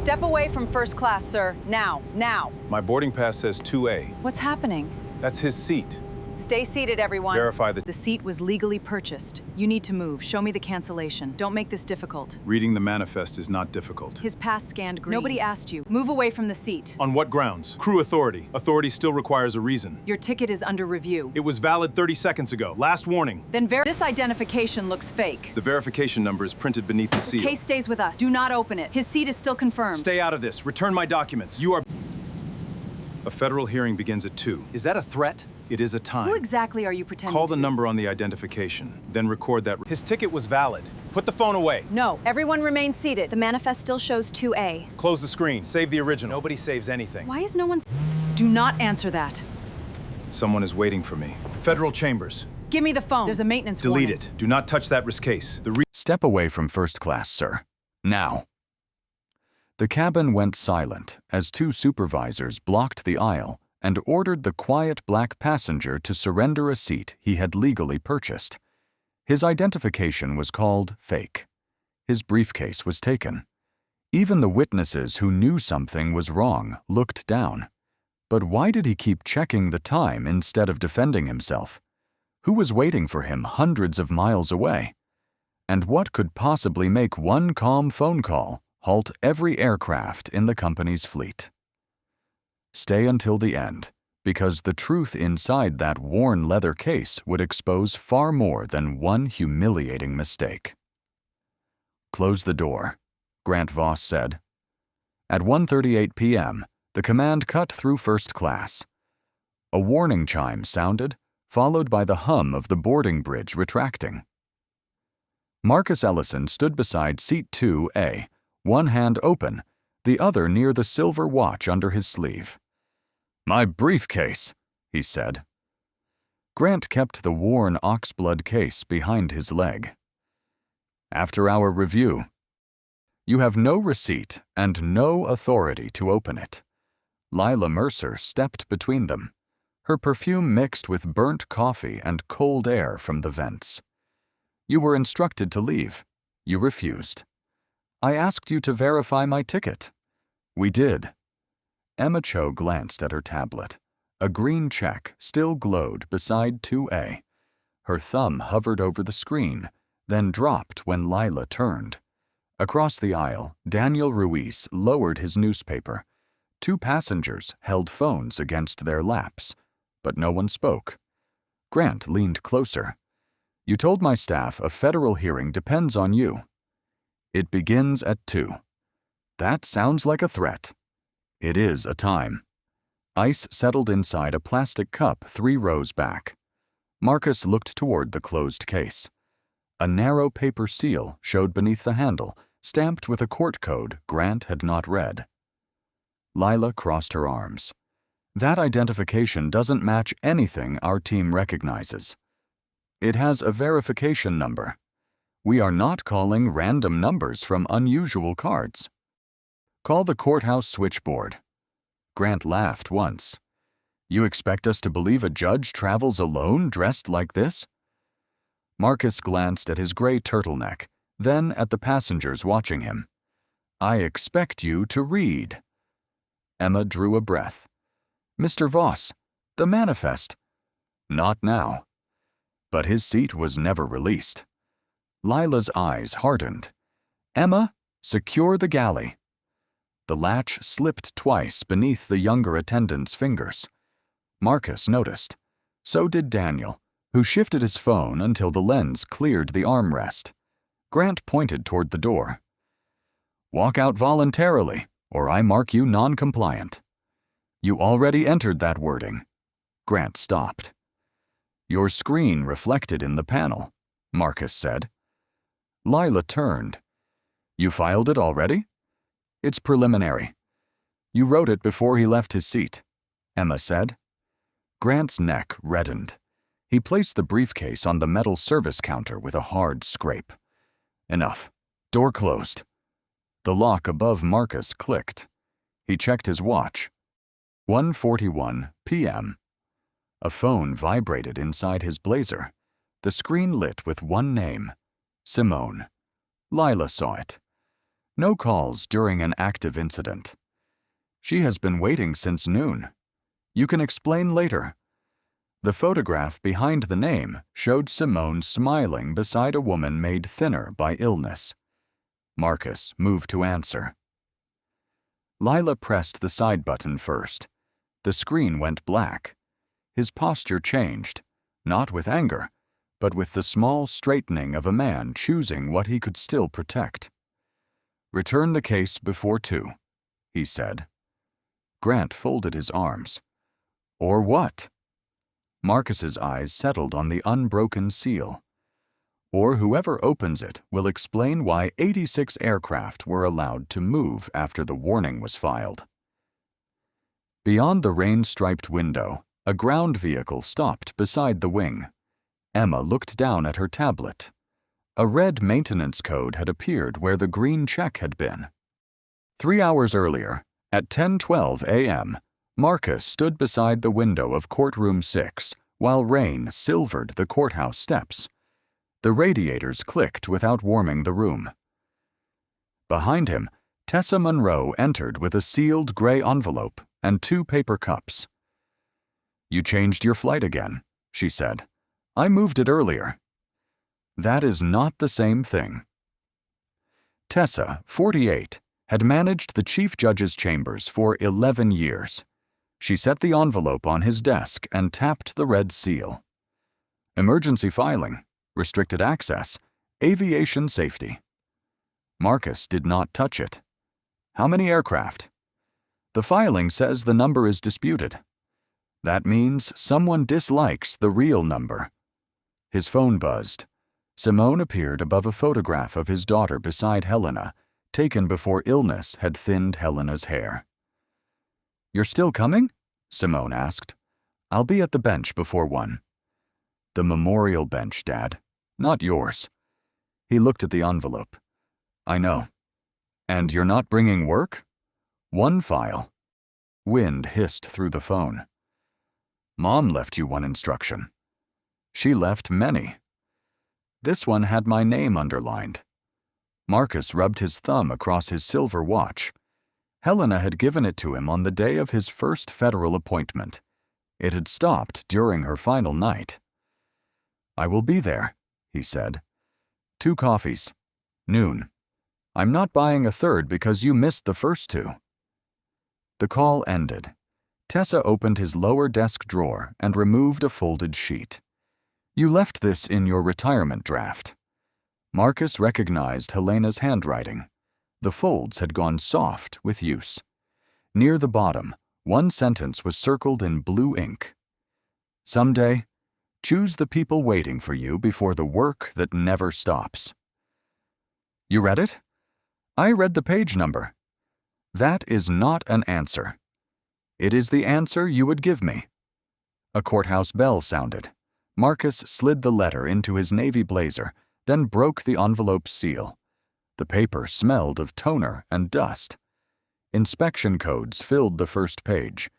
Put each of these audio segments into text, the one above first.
Step away from first class, sir. Now, now. My boarding pass says 2A. What's happening? That's his seat. Stay seated, everyone. Verify that the seat was legally purchased. You need to move. Show me the cancellation. Don't make this difficult. reading the manifest is not difficult. His pass scanned green. Nobody asked you. Move away from the seat. On what grounds? Crew authority. Authority still requires a reason. Your ticket is under review. It was valid 30 seconds ago. Last warning. Then this identification looks fake. The verification number is printed beneath the seal. The case stays with us. Do not open it. His seat is still confirmed. Stay out of this. Return my documents. You are... A federal hearing begins at 2. Is that a threat? It is a time. Who exactly are you pretending Call to the be? number on the identification, then record that. His ticket was valid. Put the phone away. No, everyone remain seated. The manifest still shows 2A. Close the screen. Save the original. Nobody saves anything. Why is no one... Do not answer that. Someone is waiting for me. Federal chambers. Give me the phone. There's a maintenance Delete warning. it. Do not touch that case. Step away from first class, sir. Now. The cabin went silent as two supervisors blocked the aisle and ordered the quiet black passenger to surrender a seat he had legally purchased. His identification was called fake. His briefcase was taken. Even the witnesses who knew something was wrong looked down. But why did he keep checking the time instead of defending himself? Who was waiting for him hundreds of miles away? And what could possibly make one calm phone call halt every aircraft in the company's fleet? Stay until the end, because the truth inside that worn leather case would expose far more than one humiliating mistake. Close the door, Grant Voss said. At 1:38 p.m., the command cut through first class. A warning chime sounded, followed by the hum of the boarding bridge retracting. Marcus Ellison stood beside seat 2A, one hand open, the other near the silver watch under his sleeve. "My briefcase," he said. Grant kept the worn oxblood case behind his leg. "After our review, you have no receipt and no authority to open it." Lila Mercer stepped between them, her perfume mixed with burnt coffee and cold air from the vents. "You were instructed to leave. You refused. I asked you to verify my ticket. We did." Emma Cho glanced at her tablet. A green check still glowed beside 2A. Her thumb hovered over the screen, then dropped when Lila turned. Across the aisle, Daniel Ruiz lowered his newspaper. Two passengers held phones against their laps, but no one spoke. Grant leaned closer. "You told my staff a federal hearing depends on you. It begins at 2. That sounds like a threat. It is a time." Ice settled inside a plastic cup 3 rows back. Marcus looked toward the closed case. A narrow paper seal showed beneath the handle, stamped with a court code Grant had not read. Lila crossed her arms. "That identification doesn't match anything our team recognizes. It has a verification number. We are not calling random numbers from unusual cards. Call the courthouse switchboard." Grant laughed once. "You expect us to believe a judge travels alone dressed like this?" Marcus glanced at his gray turtleneck, then at the passengers watching him. "I expect you to read." Emma drew a breath. "Mr. Voss, the manifest." "Not now." But his seat was never released. Lila's eyes hardened. "Emma, secure the galley." The latch slipped twice beneath the younger attendant's fingers. Marcus noticed. So did Daniel, who shifted his phone until the lens cleared the armrest. Grant pointed toward the door. "Walk out voluntarily, or I mark you non-compliant." "You already entered that wording." Grant stopped. "Your screen reflected in the panel," Marcus said. Lila turned. "You filed it already?" "It's preliminary." "You wrote it before he left his seat," Emma said. Grant's neck reddened. He placed the briefcase on the metal service counter with a hard scrape. "Enough. Door closed." The lock above Marcus clicked. He checked his watch. 1:41 p.m. A phone vibrated inside his blazer. The screen lit with one name. Simone. Lila saw it. No calls during an active incident. She has been waiting since noon. You can explain later. The photograph behind the name showed Simone smiling beside a woman made thinner by illness. Marcus moved to answer. Lila pressed the side button first. The screen went black. His posture changed, not with anger, but with the small straightening of a man choosing what he could still protect. "Return the case before 2, he said. Grant folded his arms. "Or what?" Marcus's eyes settled on the unbroken seal. "Or whoever opens it will explain why 86 aircraft were allowed to move after the warning was filed." Beyond the rain-striped window, a ground vehicle stopped beside the wing. Emma looked down at her tablet. A red maintenance code had appeared where the green check had been. 3 hours earlier, at 10:12 a.m., Marcus stood beside the window of courtroom 6 while rain silvered the courthouse steps. The radiators clicked without warming the room. Behind him, Tessa Monroe entered with a sealed gray envelope and 2 paper cups. "You changed your flight again," she said. "I moved it earlier." "That is not the same thing." Tessa, 48, had managed the Chief Judge's chambers for 11 years. She set the envelope on his desk and tapped the red seal. "Emergency filing, restricted access, aviation safety." Marcus did not touch it. "How many aircraft?" "The filing says the number is disputed." "That means someone dislikes the real number." His phone buzzed. Simone appeared above a photograph of his daughter beside Helena, taken before illness had thinned Helena's hair. "You're still coming?" Simone asked. "I'll be at the bench before 1. "The memorial bench, Dad. Not yours." He looked at the envelope. "I know. And you're not bringing work?" "1 file." Wind hissed through the phone. "Mom left you one instruction." "She left many." "This one had my name underlined." Marcus rubbed his thumb across his silver watch. Helena had given it to him on the day of his first federal appointment. It had stopped during her final night. "I will be there," he said. 2 coffees. Noon. I'm not buying a third because you missed the first 2. The call ended. Tessa opened his lower desk drawer and removed a folded sheet. "You left this in your retirement draft." Marcus recognized Helena's handwriting. The folds had gone soft with use. Near the bottom, one sentence was circled in blue ink. "Someday, choose the people waiting for you before the work that never stops." "You read it?" "I read the page number." "That is not an answer." "It is the answer you would give me." A courthouse bell sounded. Marcus slid the letter into his navy blazer, then broke the envelope's seal. The paper smelled of toner and dust. Inspection codes filled the first page.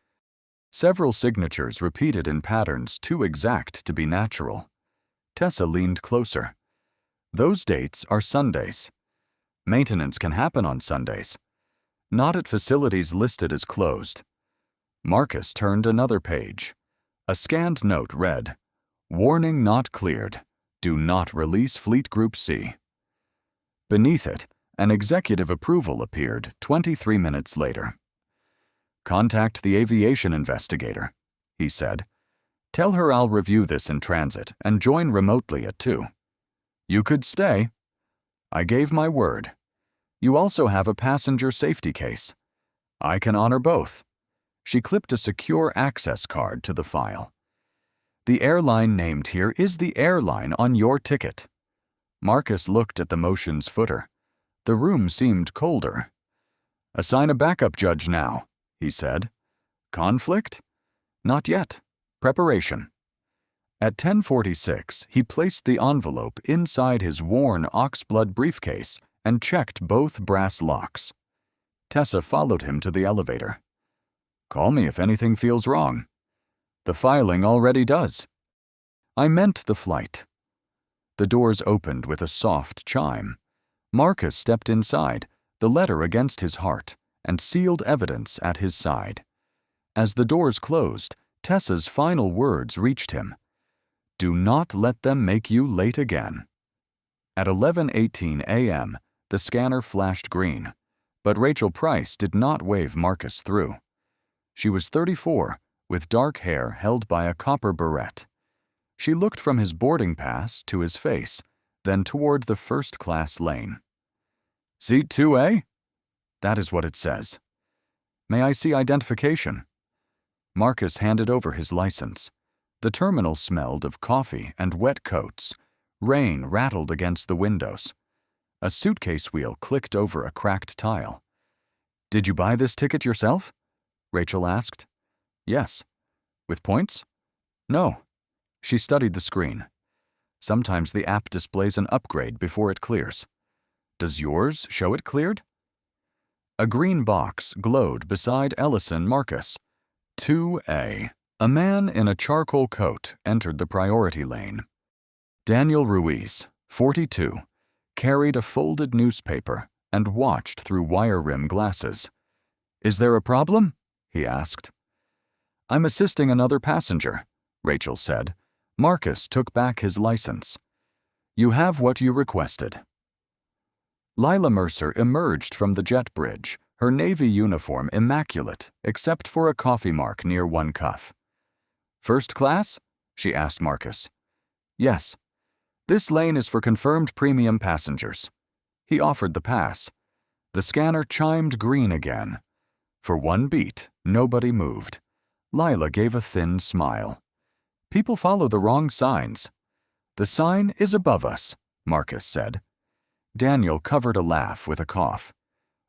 Several signatures repeated in patterns too exact to be natural. Tessa leaned closer. "Those dates are Sundays." "Maintenance can happen on Sundays." "Not at facilities listed as closed." Marcus turned another page. A scanned note read, "Warning not cleared. Do not release Fleet Group C." Beneath it, an executive approval appeared 23 minutes later. "Contact the aviation investigator," he said. "Tell her I'll review this in transit and join remotely at 2. "You could stay." "I gave my word." "You also have a passenger safety case." "I can honor both." She clipped a secure access card to the file. "The airline named here is the airline on your ticket." Marcus looked at the motion's footer. The room seemed colder. "Assign a backup judge now," he said. "Conflict?" "Not yet. Preparation." At 10:46, he placed the envelope inside his worn oxblood briefcase and checked both brass locks. Tessa followed him to the elevator. "Call me if anything feels wrong." "The filing already does." "I meant the flight." The doors opened with a soft chime. Marcus stepped inside, the letter against his heart, and sealed evidence at his side. As the doors closed, Tessa's final words reached him. "Do not let them make you late again." At 11:18 a.m., the scanner flashed green, but Rachel Price did not wave Marcus through. She was 34, with dark hair held by a copper barrette. She looked from his boarding pass to his face, then toward the first-class lane. "Seat 2A?" "That is what it says." "May I see identification?" Marcus handed over his license. The terminal smelled of coffee and wet coats. Rain rattled against the windows. A suitcase wheel clicked over a cracked tile. "Did you buy this ticket yourself?" Rachel asked. "Yes." "With points?" "No." She studied the screen. Sometimes the app displays an upgrade before it clears. "Does yours show it cleared?" A green box glowed beside Ellison Marcus. 2A. A man in a charcoal coat entered the priority lane. Daniel Ruiz, 42, carried a folded newspaper and watched through wire rim glasses. "Is there a problem?" he asked. "I'm assisting another passenger," Rachel said. Marcus took back his license. "You have what you requested." Lila Mercer emerged from the jet bridge, her navy uniform immaculate except for a coffee mark near one cuff. "First class?" she asked Marcus. "Yes. This lane is for confirmed premium passengers." He offered the pass. The scanner chimed green again. For one beat, nobody moved. Lila gave a thin smile. "People follow the wrong signs." "The sign is above us," Marcus said. Daniel covered a laugh with a cough.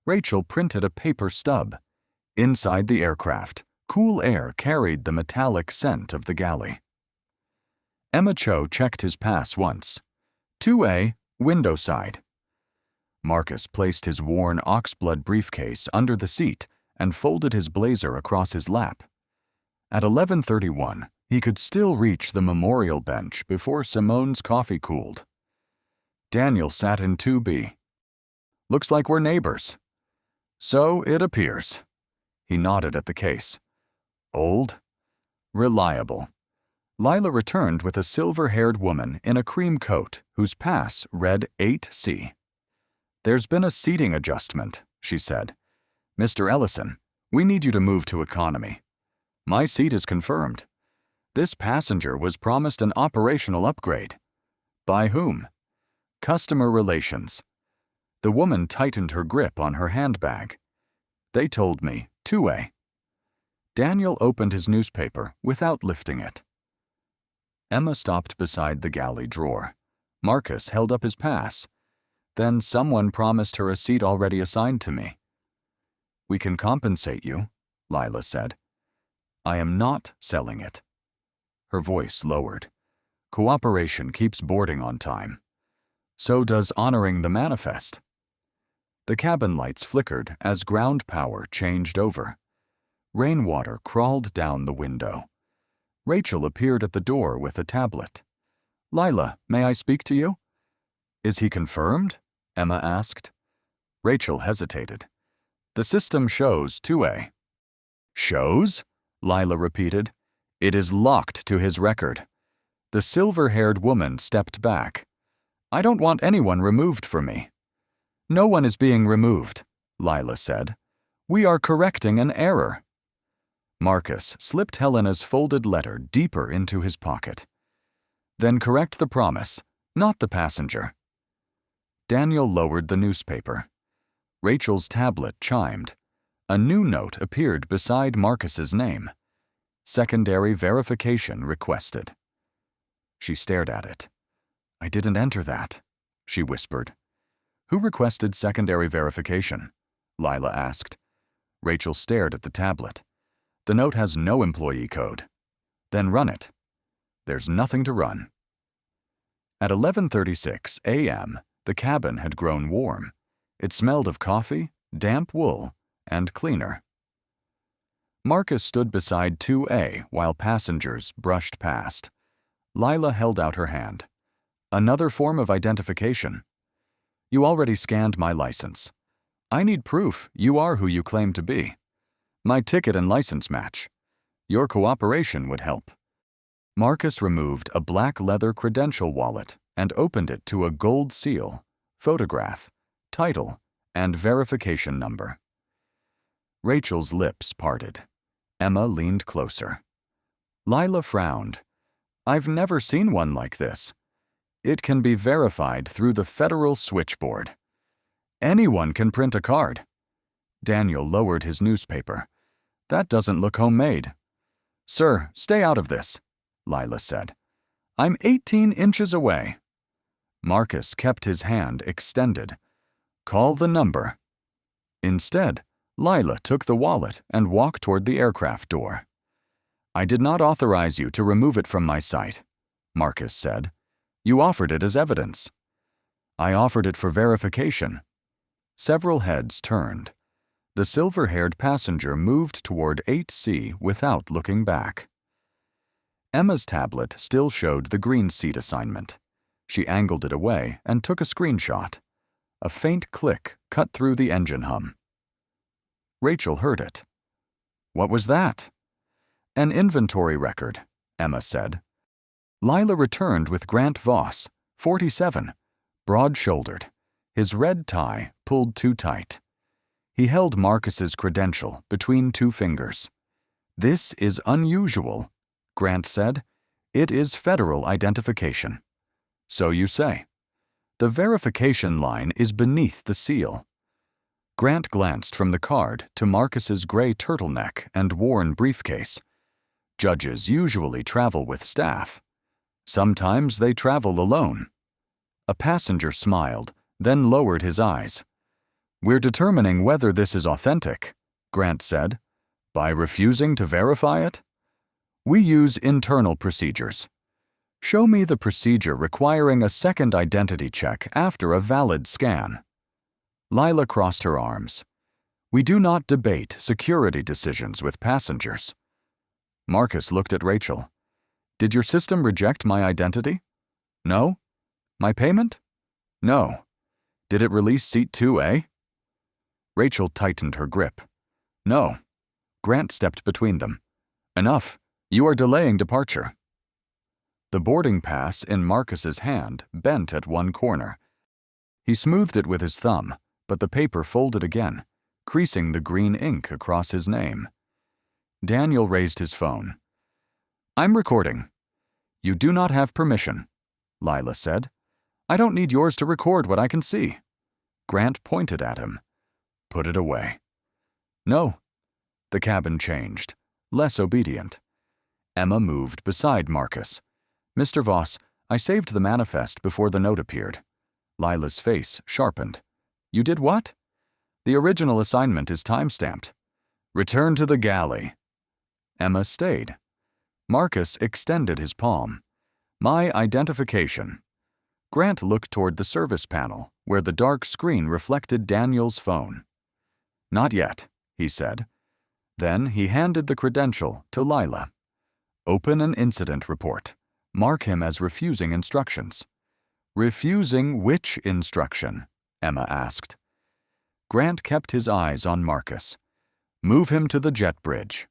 Rachel printed a paper stub. Inside the aircraft, cool air carried the metallic scent of the galley. Emma Cho checked his pass once. 2A, window side. Marcus placed his worn oxblood briefcase under the seat and folded his blazer across his lap. At 11:31, he could still reach the memorial bench before Simone's coffee cooled. Daniel sat in 2B. "Looks like we're neighbors." "So it appears." He nodded at the case. "Old?" "Reliable." Lila returned with a silver-haired woman in a cream coat whose pass read 8C. "There's been a seating adjustment," she said. "Mr. Ellison, we need you to move to economy." "My seat is confirmed." "This passenger was promised an operational upgrade." "By whom?" "Customer relations." The woman tightened her grip on her handbag. "They told me, 2A." Daniel opened his newspaper without lifting it. Emma stopped beside the galley drawer. Marcus held up his pass. "Then someone promised her a seat already assigned to me." "We can compensate you," Lila said. "I am not selling it." Her voice lowered. "Cooperation keeps boarding on time. So does honoring the manifest." The cabin lights flickered as ground power changed over. Rainwater crawled down the window. Rachel appeared at the door with a tablet. "Lila, may I speak to you?" "Is he confirmed?" Emma asked. Rachel hesitated. "The system shows 2A." "Shows?" Lila repeated. "It is locked to his record." The silver-haired woman stepped back. "I don't want anyone removed from me." "No one is being removed," Lila said. "We are correcting an error." Marcus slipped Helena's folded letter deeper into his pocket. "Then correct the promise, not the passenger." Daniel lowered the newspaper. Rachel's tablet chimed. A new note appeared beside Marcus's name. "Secondary verification requested." She stared at it. "I didn't enter that," she whispered. "Who requested secondary verification?" Lila asked. Rachel stared at the tablet. "The note has no employee code." "Then run it." "There's nothing to run." At 11:36 a.m., the cabin had grown warm. It smelled of coffee, damp wool, and cleaner. Marcus stood beside 2A while passengers brushed past. Lila held out her hand. "Another form of identification." "You already scanned my license." I need proof you are who you claim to be. My ticket and license match. Your cooperation would help. Marcus removed a black leather credential wallet and opened it to a gold seal, photograph, title, and verification number. Rachel's lips parted. Emma leaned closer. Lila frowned. I've never seen one like this. It can be verified through the federal switchboard. Anyone can print a card. Daniel lowered his newspaper. That doesn't look homemade. Sir, stay out of this, Lila said. I'm 18 inches away. Marcus kept his hand extended. Call the number. Instead, Lila took the wallet and walked toward the aircraft door. I did not authorize you to remove it from my sight, Marcus said. You offered it as evidence. I offered it for verification. Several heads turned. The silver-haired passenger moved toward 8C without looking back. Emma's tablet still showed the green seat assignment. She angled it away and took a screenshot. A faint click cut through the engine hum. Rachel heard it. What was that? An inventory record, Emma said. Lila returned with Grant Voss, 47, broad-shouldered, his red tie pulled too tight. He held Marcus's credential between two fingers. This is unusual, Grant said. It is federal identification. So you say. The verification line is beneath the seal. Grant glanced from the card to Marcus's gray turtleneck and worn briefcase. Judges usually travel with staff. Sometimes they travel alone. A passenger smiled, then lowered his eyes. We're determining whether this is authentic, Grant said. By refusing to verify it? We use internal procedures. Show me the procedure requiring a second identity check after a valid scan. Lila crossed her arms. We do not debate security decisions with passengers. Marcus looked at Rachel. Did your system reject my identity? No. My payment? No. Did it release seat 2A? Rachel tightened her grip. No. Grant stepped between them. Enough. You are delaying departure. The boarding pass in Marcus's hand bent at one corner. He smoothed it with his thumb, but the paper folded again, creasing the green ink across his name. Daniel raised his phone. I'm recording. You do not have permission, Lila said. I don't need yours to record what I can see. Grant pointed at him. Put it away. No. The cabin changed, less obedient. Emma moved beside Marcus. Mr. Voss, I saved the manifest before the note appeared. Lila's face sharpened. You did what? The original assignment is time-stamped. Return to the galley. Emma stayed. Marcus extended his palm. My identification. Grant looked toward the service panel, where the dark screen reflected Daniel's phone. Not yet, he said. Then he handed the credential to Lila. Open an incident report. Mark him as refusing instructions. Refusing which instruction? Emma asked. Grant kept his eyes on Marcus. Move him to the jet bridge.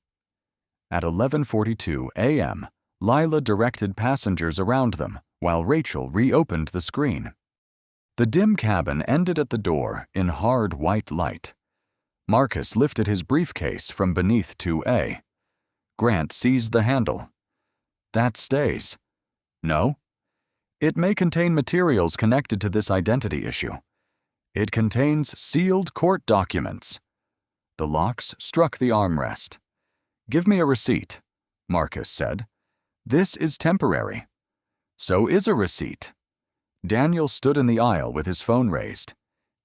At 11:42 a.m., Lila directed passengers around them, while Rachel reopened the screen. The dim cabin ended at the door in hard white light. Marcus lifted his briefcase from beneath 2A. Grant seized the handle. That stays. No? It may contain materials connected to this identity issue. It contains sealed court documents. The locks struck the armrest. Give me a receipt, Marcus said. This is temporary. So is a receipt. Daniel stood in the aisle with his phone raised.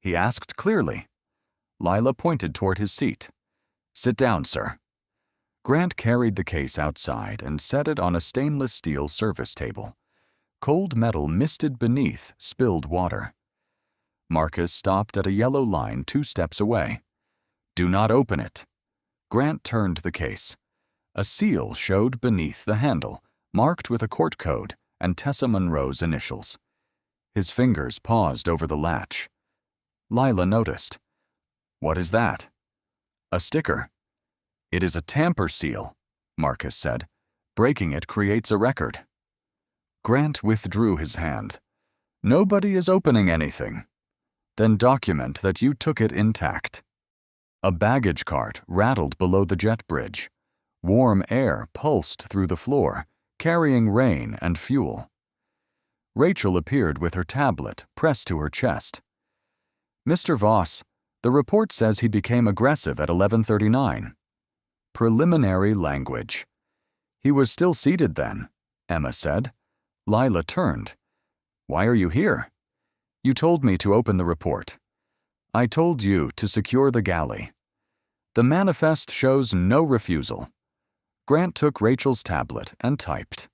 He asked clearly. Lila pointed toward his seat. Sit down, sir. Grant carried the case outside and set it on a stainless steel service table. Cold metal misted beneath spilled water. Marcus stopped at a yellow line 2 steps away. Do not open it. Grant turned the case. A seal showed beneath the handle, marked with a court code and Tessa Monroe's initials. His fingers paused over the latch. Lila noticed. What is that? A sticker. It is a tamper seal, Marcus said. Breaking it creates a record. Grant withdrew his hand. Nobody is opening anything. Then document that you took it intact. A baggage cart rattled below the jet bridge. Warm air pulsed through the floor, carrying rain and fuel. Rachel appeared with her tablet pressed to her chest. Mr. Voss, the report says he became aggressive at 11:39. Preliminary language. He was still seated then, Emma said. Lila turned. Why are you here? You told me to open the report. I told you to secure the galley. The manifest shows no refusal. Grant took Rachel's tablet and typed.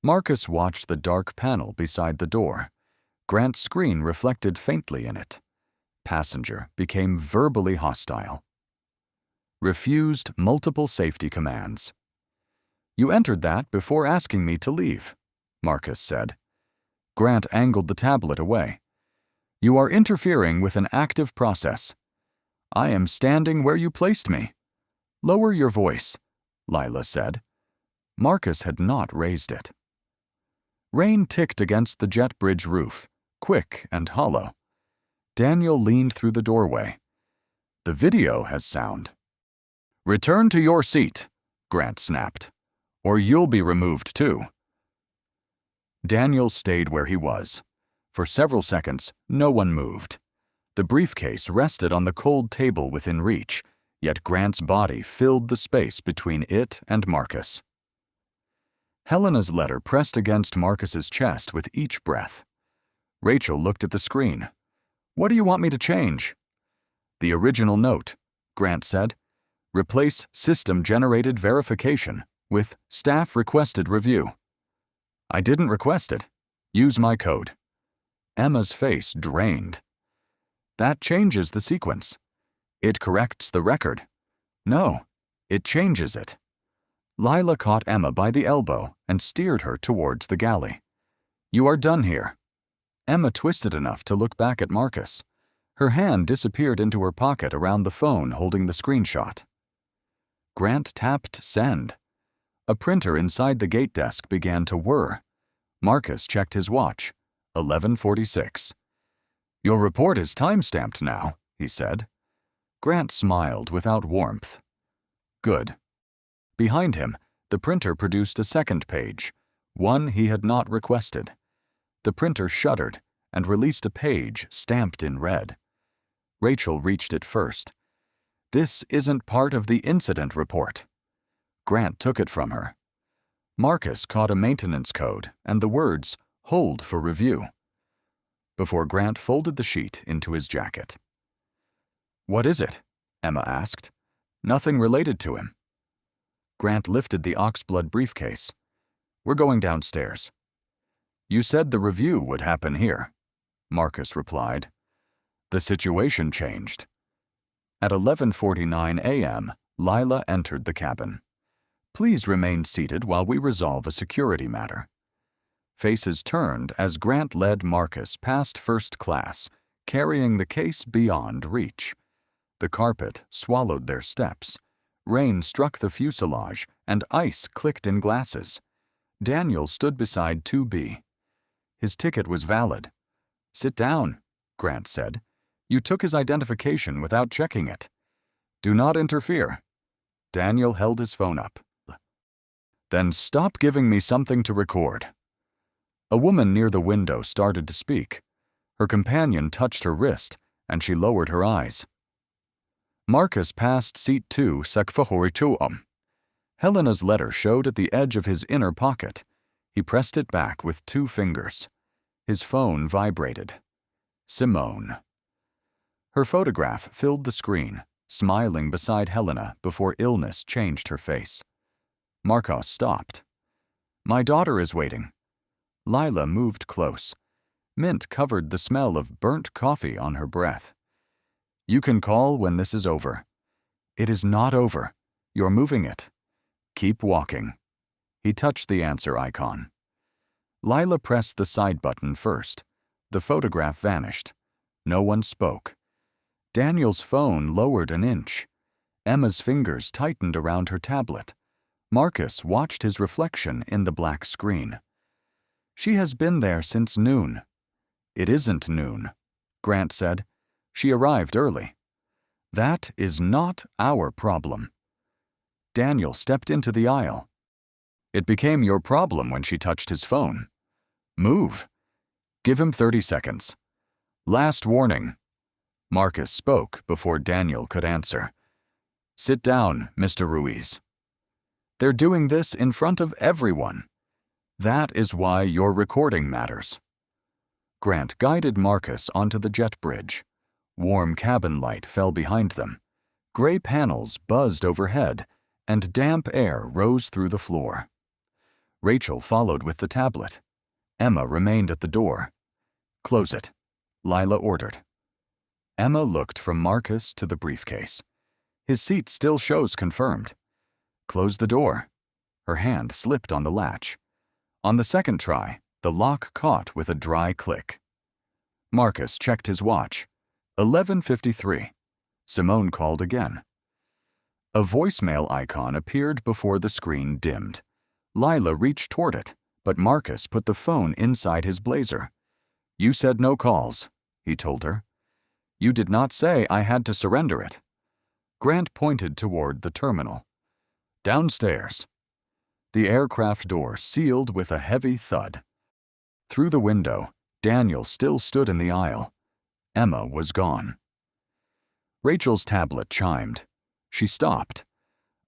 Marcus watched the dark panel beside the door. Grant's screen reflected faintly in it. Passenger became verbally hostile. Refused multiple safety commands. You entered that before asking me to leave, Marcus said. Grant angled the tablet away. You are interfering with an active process. I am standing where you placed me. Lower your voice, Lila said. Marcus had not raised it. Rain ticked against the jet bridge roof, quick and hollow. Daniel leaned through the doorway. The video has sound. Return to your seat, Grant snapped, or you'll be removed too. Daniel stayed where he was. For several seconds, no one moved. The briefcase rested on the cold table within reach, yet Grant's body filled the space between it and Marcus. Helena's letter pressed against Marcus's chest with each breath. Rachel looked at the screen. What do you want me to change? The original note, Grant said. Replace system-generated verification with staff-requested review. I didn't request it. Use my code. Emma's face drained. That changes the sequence. It corrects the record. No, it changes it. Lila caught Emma by the elbow and steered her towards the galley. You are done here. Emma twisted enough to look back at Marcus. Her hand disappeared into her pocket around the phone holding the screenshot. Grant tapped send. A printer inside the gate desk began to whir. Marcus checked his watch. 11:46. Your report is time-stamped now, he said. Grant smiled without warmth. Good. Behind him, the printer produced a second page, one he had not requested. The printer shuddered and released a page stamped in red. Rachel reached it first. This isn't part of the incident report. Grant took it from her. Marcus caught a maintenance code and the words, hold for review, before Grant folded the sheet into his jacket. What is it? Emma asked. Nothing related to him. Grant lifted the oxblood briefcase. We're going downstairs. You said the review would happen here, Marcus replied. The situation changed. At 11:49 a.m., Lila entered the cabin. Please remain seated while we resolve a security matter. Faces turned as Grant led Marcus past first class, carrying the case beyond reach. The carpet swallowed their steps. Rain struck the fuselage, and ice clicked in glasses. Daniel stood beside 2B. His ticket was valid. Sit down, Grant said. You took his identification without checking it. Do not interfere. Daniel held his phone up. Then stop giving me something to record. A woman near the window started to speak. Her companion touched her wrist, and she lowered her eyes. Marcus passed seat 2 Sekfahorituum. Helena's letter showed at the edge of his inner pocket. He pressed it back with 2 fingers. His phone vibrated. Simone. Her photograph filled the screen, smiling beside Helena before illness changed her face. Marcos stopped. My daughter is waiting. Lila moved close. Mint covered the smell of burnt coffee on her breath. You can call when this is over. It is not over. You're moving it. Keep walking. He touched the answer icon. Lila pressed the side button first. The photograph vanished. No one spoke. Daniel's phone lowered an inch. Emma's fingers tightened around her tablet. Marcus watched his reflection in the black screen. She has been there since noon. It isn't noon, Grant said. She arrived early. That is not our problem. Daniel stepped into the aisle. It became your problem when she touched his phone. Move. Give him 30 seconds. Last warning. Marcus spoke before Daniel could answer. Sit down, Mr. Ruiz. They're doing this in front of everyone. That is why your recording matters. Grant guided Marcus onto the jet bridge. Warm cabin light fell behind them. Gray panels buzzed overhead, and damp air rose through the floor. Rachel followed with the tablet. Emma remained at the door. Close it, Lila ordered. Emma looked from Marcus to the briefcase. His seat still shows confirmed. Close the door. Her hand slipped on the latch. On the second try, the lock caught with a dry click. Marcus checked his watch. 11:53. Simone called again. A voicemail icon appeared before the screen dimmed. Lila reached toward it, but Marcus put the phone inside his blazer. You said no calls, he told her. You did not say I had to surrender it. Grant pointed toward the terminal. Downstairs. The aircraft door sealed with a heavy thud. Through the window, Daniel still stood in the aisle. Emma was gone. Rachel's tablet chimed. She stopped.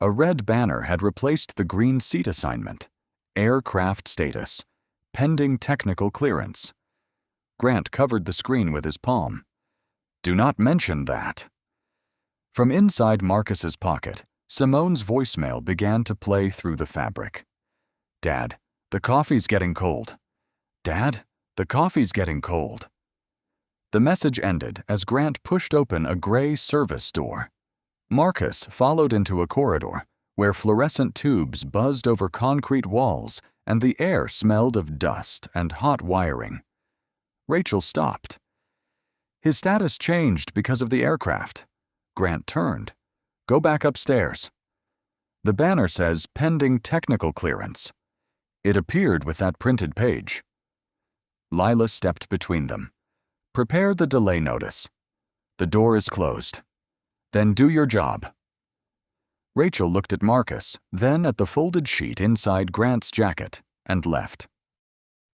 A red banner had replaced the green seat assignment. Aircraft status. Pending technical clearance. Grant covered the screen with his palm. Do not mention that. From inside Marcus's pocket, Simone's voicemail began to play through the fabric. Dad, the coffee's getting cold. Dad, the coffee's getting cold. The message ended as Grant pushed open a gray service door. Marcus followed into a corridor where fluorescent tubes buzzed over concrete walls and the air smelled of dust and hot wiring. Rachel stopped. His status changed because of the aircraft. Grant turned. Go back upstairs. The banner says pending technical clearance. It appeared with that printed page. Lila stepped between them. Prepare the delay notice. The door is closed. Then do your job. Rachel looked at Marcus, then at the folded sheet inside Grant's jacket, and left.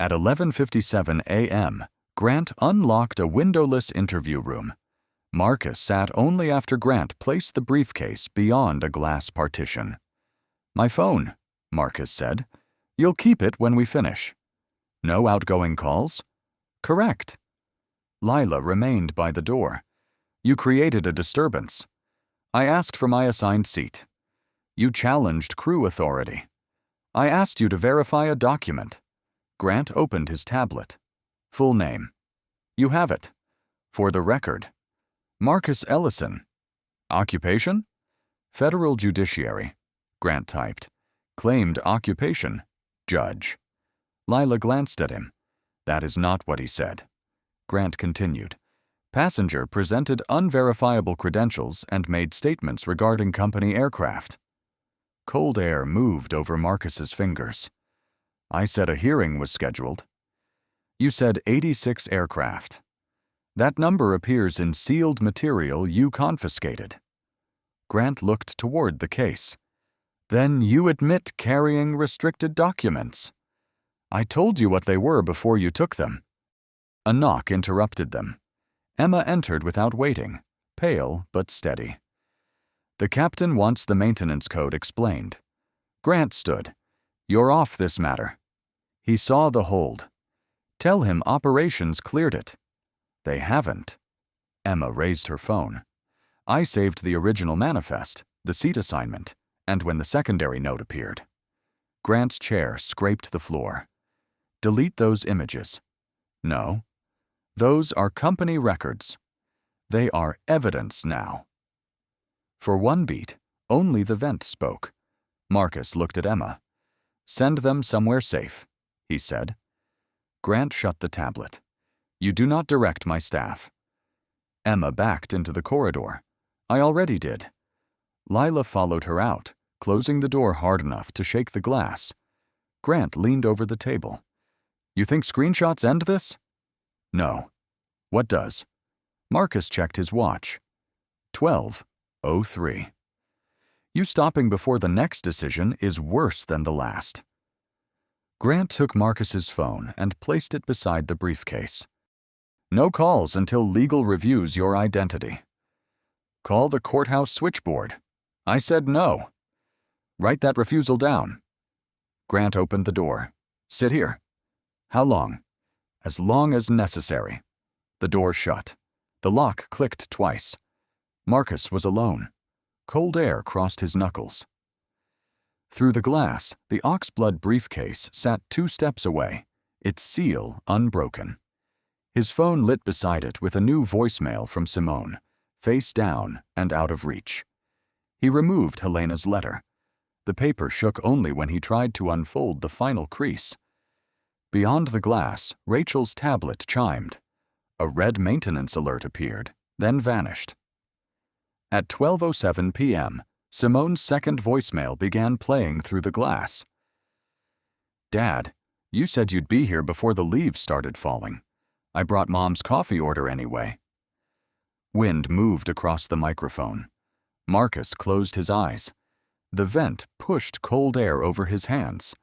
At 11:57 a.m., Grant unlocked a windowless interview room. Marcus sat only after Grant placed the briefcase beyond a glass partition. My phone, Marcus said. You'll keep it when we finish. No outgoing calls? Correct. Lila remained by the door. You created a disturbance. I asked for my assigned seat. You challenged crew authority. I asked you to verify a document. Grant opened his tablet. Full name. You have it. For the record. Marcus Ellison. Occupation? Federal Judiciary. Grant typed. Claimed occupation. Judge. Lila glanced at him. That is not what he said. Grant continued. Passenger presented unverifiable credentials and made statements regarding company aircraft. Cold air moved over Marcus's fingers. I said a hearing was scheduled. You said 86 aircraft. That number appears in sealed material you confiscated. Grant looked toward the case. Then you admit carrying restricted documents. I told you what they were before you took them. A knock interrupted them. Emma entered without waiting, pale but steady. The captain wants the maintenance code explained. Grant stood. You're off this matter. He saw the hold. Tell him operations cleared it. They haven't. Emma raised her phone. I saved the original manifest, the seat assignment, and when the secondary note appeared. Grant's chair scraped the floor. Delete those images. No. Those are company records. They are evidence now. For one beat, only the vent spoke. Marcus looked at Emma. Send them somewhere safe, he said. Grant shut the tablet. You do not direct my staff. Emma backed into the corridor. I already did. Lila followed her out, closing the door hard enough to shake the glass. Grant leaned over the table. You think screenshots end this? No. What does? Marcus checked his watch. 12:03. You stopping before the next decision is worse than the last. Grant took Marcus's phone and placed it beside the briefcase. No calls until legal reviews your identity. Call the courthouse switchboard. I said no. Write that refusal down. Grant opened the door. Sit here. How long? As long as necessary. The door shut. The lock clicked twice. Marcus was alone. Cold air crossed his knuckles. Through the glass, the oxblood briefcase sat 2 steps away, its seal unbroken. His phone lit beside it with a new voicemail from Simone, face down and out of reach. He removed Helena's letter. The paper shook only when he tried to unfold the final crease. Beyond the glass, Rachel's tablet chimed. A red maintenance alert appeared, then vanished. At 12:07 p.m., Simone's second voicemail began playing through the glass. Dad, you said you'd be here before the leaves started falling. I brought Mom's coffee order anyway. Wind moved across the microphone. Marcus closed his eyes. The vent pushed cold air over his hands.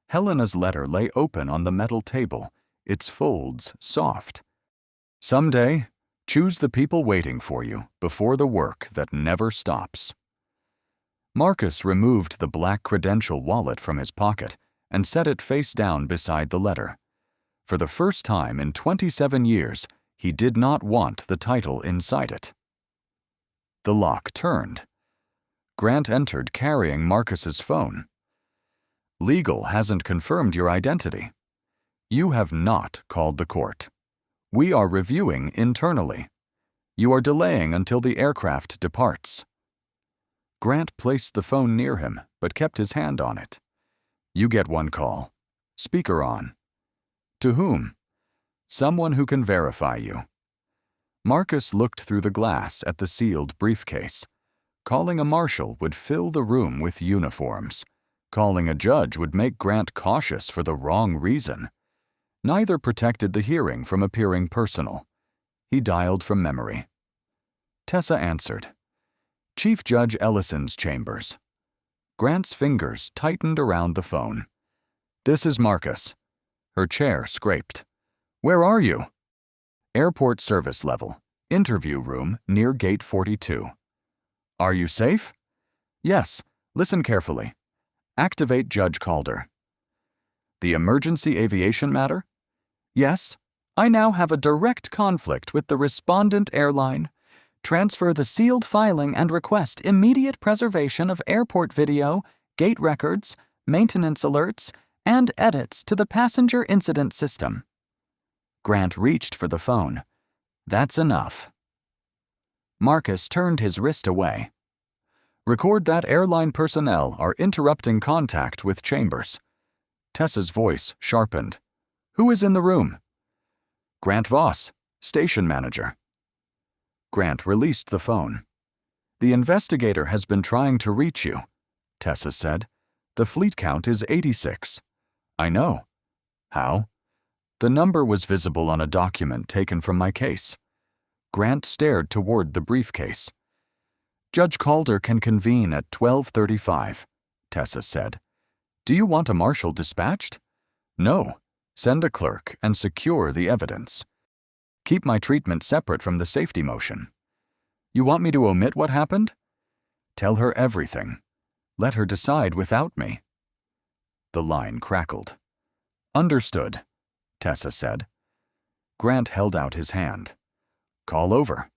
Helena's letter lay open on the metal table, its folds soft. Someday, choose the people waiting for you before the work that never stops. Marcus removed the black credential wallet from his pocket and set it face down beside the letter. For the first time in 27 years, he did not want the title inside it. The lock turned. Grant entered carrying Marcus's phone. Legal hasn't confirmed your identity. You have not called the court. We are reviewing internally. You are delaying until the aircraft departs. Grant placed the phone near him, but kept his hand on it. You get one call. Speaker on. To whom? Someone who can verify you. Marcus looked through the glass at the sealed briefcase. Calling a marshal would fill the room with uniforms. Calling a judge would make Grant cautious for the wrong reason. Neither protected the hearing from appearing personal. He dialed from memory. Tessa answered. Chief Judge Ellison's chambers. Grant's fingers tightened around the phone. This is Marcus. Her chair scraped. Where are you? Airport service level. Interview room near gate 42. Are you safe? Yes. Listen carefully. Activate Judge Calder. The emergency aviation matter? Yes. I now have a direct conflict with the respondent airline. Transfer the sealed filing and request immediate preservation of airport video, gate records, maintenance alerts, and edits to the passenger incident system. Grant reached for the phone. That's enough. Marcus turned his wrist away. Record that airline personnel are interrupting contact with Chambers. Tessa's voice sharpened. Who is in the room? Grant Voss, station manager. Grant released the phone. The investigator has been trying to reach you, Tessa said. The fleet count is 86. I know. How? The number was visible on a document taken from my case. Grant stared toward the briefcase. Judge Calder can convene at 12:35, Tessa said. Do you want a marshal dispatched? No. Send a clerk and secure the evidence. Keep my treatment separate from the safety motion. You want me to omit what happened? Tell her everything. Let her decide without me. The line crackled. Understood, Tessa said. Grant held out his hand. Call over.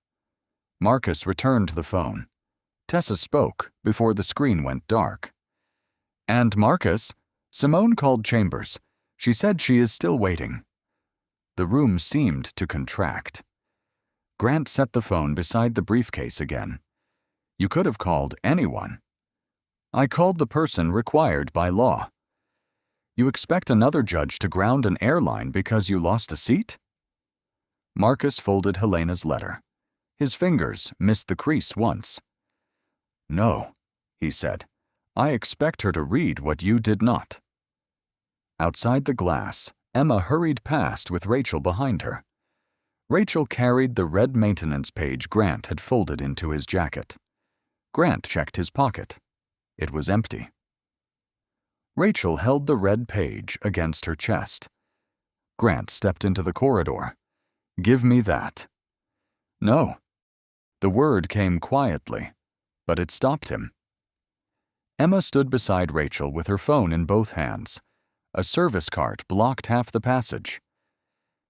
Marcus returned the phone. Tessa spoke before the screen went dark. And Marcus, Simone called Chambers. She said she is still waiting. The room seemed to contract. Grant set the phone beside the briefcase again. You could have called anyone. I called the person required by law. You expect another judge to ground an airline because you lost a seat? Marcus folded Helena's letter. His fingers missed the crease once. "No," he said. "I expect her to read what you did not." Outside the glass, Emma hurried past with Rachel behind her. Rachel carried the red maintenance page Grant had folded into his jacket. Grant checked his pocket. It was empty. Rachel held the red page against her chest. Grant stepped into the corridor. "Give me that." "No." The word came quietly, but it stopped him. Emma stood beside Rachel with her phone in both hands. A service cart blocked half the passage.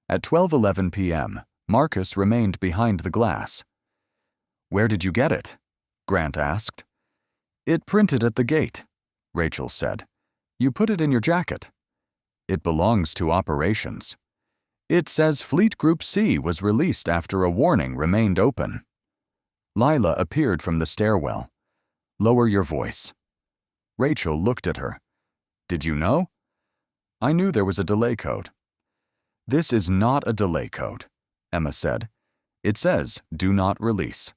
At 12:11 p.m., Marcus remained behind the glass. "Where did you get it?" Grant asked. "It printed at the gate," Rachel said. "You put it in your jacket." "It belongs to operations." "It says Fleet Group C was released after a warning remained open." Lila appeared from the stairwell. "Lower your voice." Rachel looked at her. "Did you know?" "I knew there was a delay code." "This is not a delay code," Emma said. "It says, 'Do not release.'"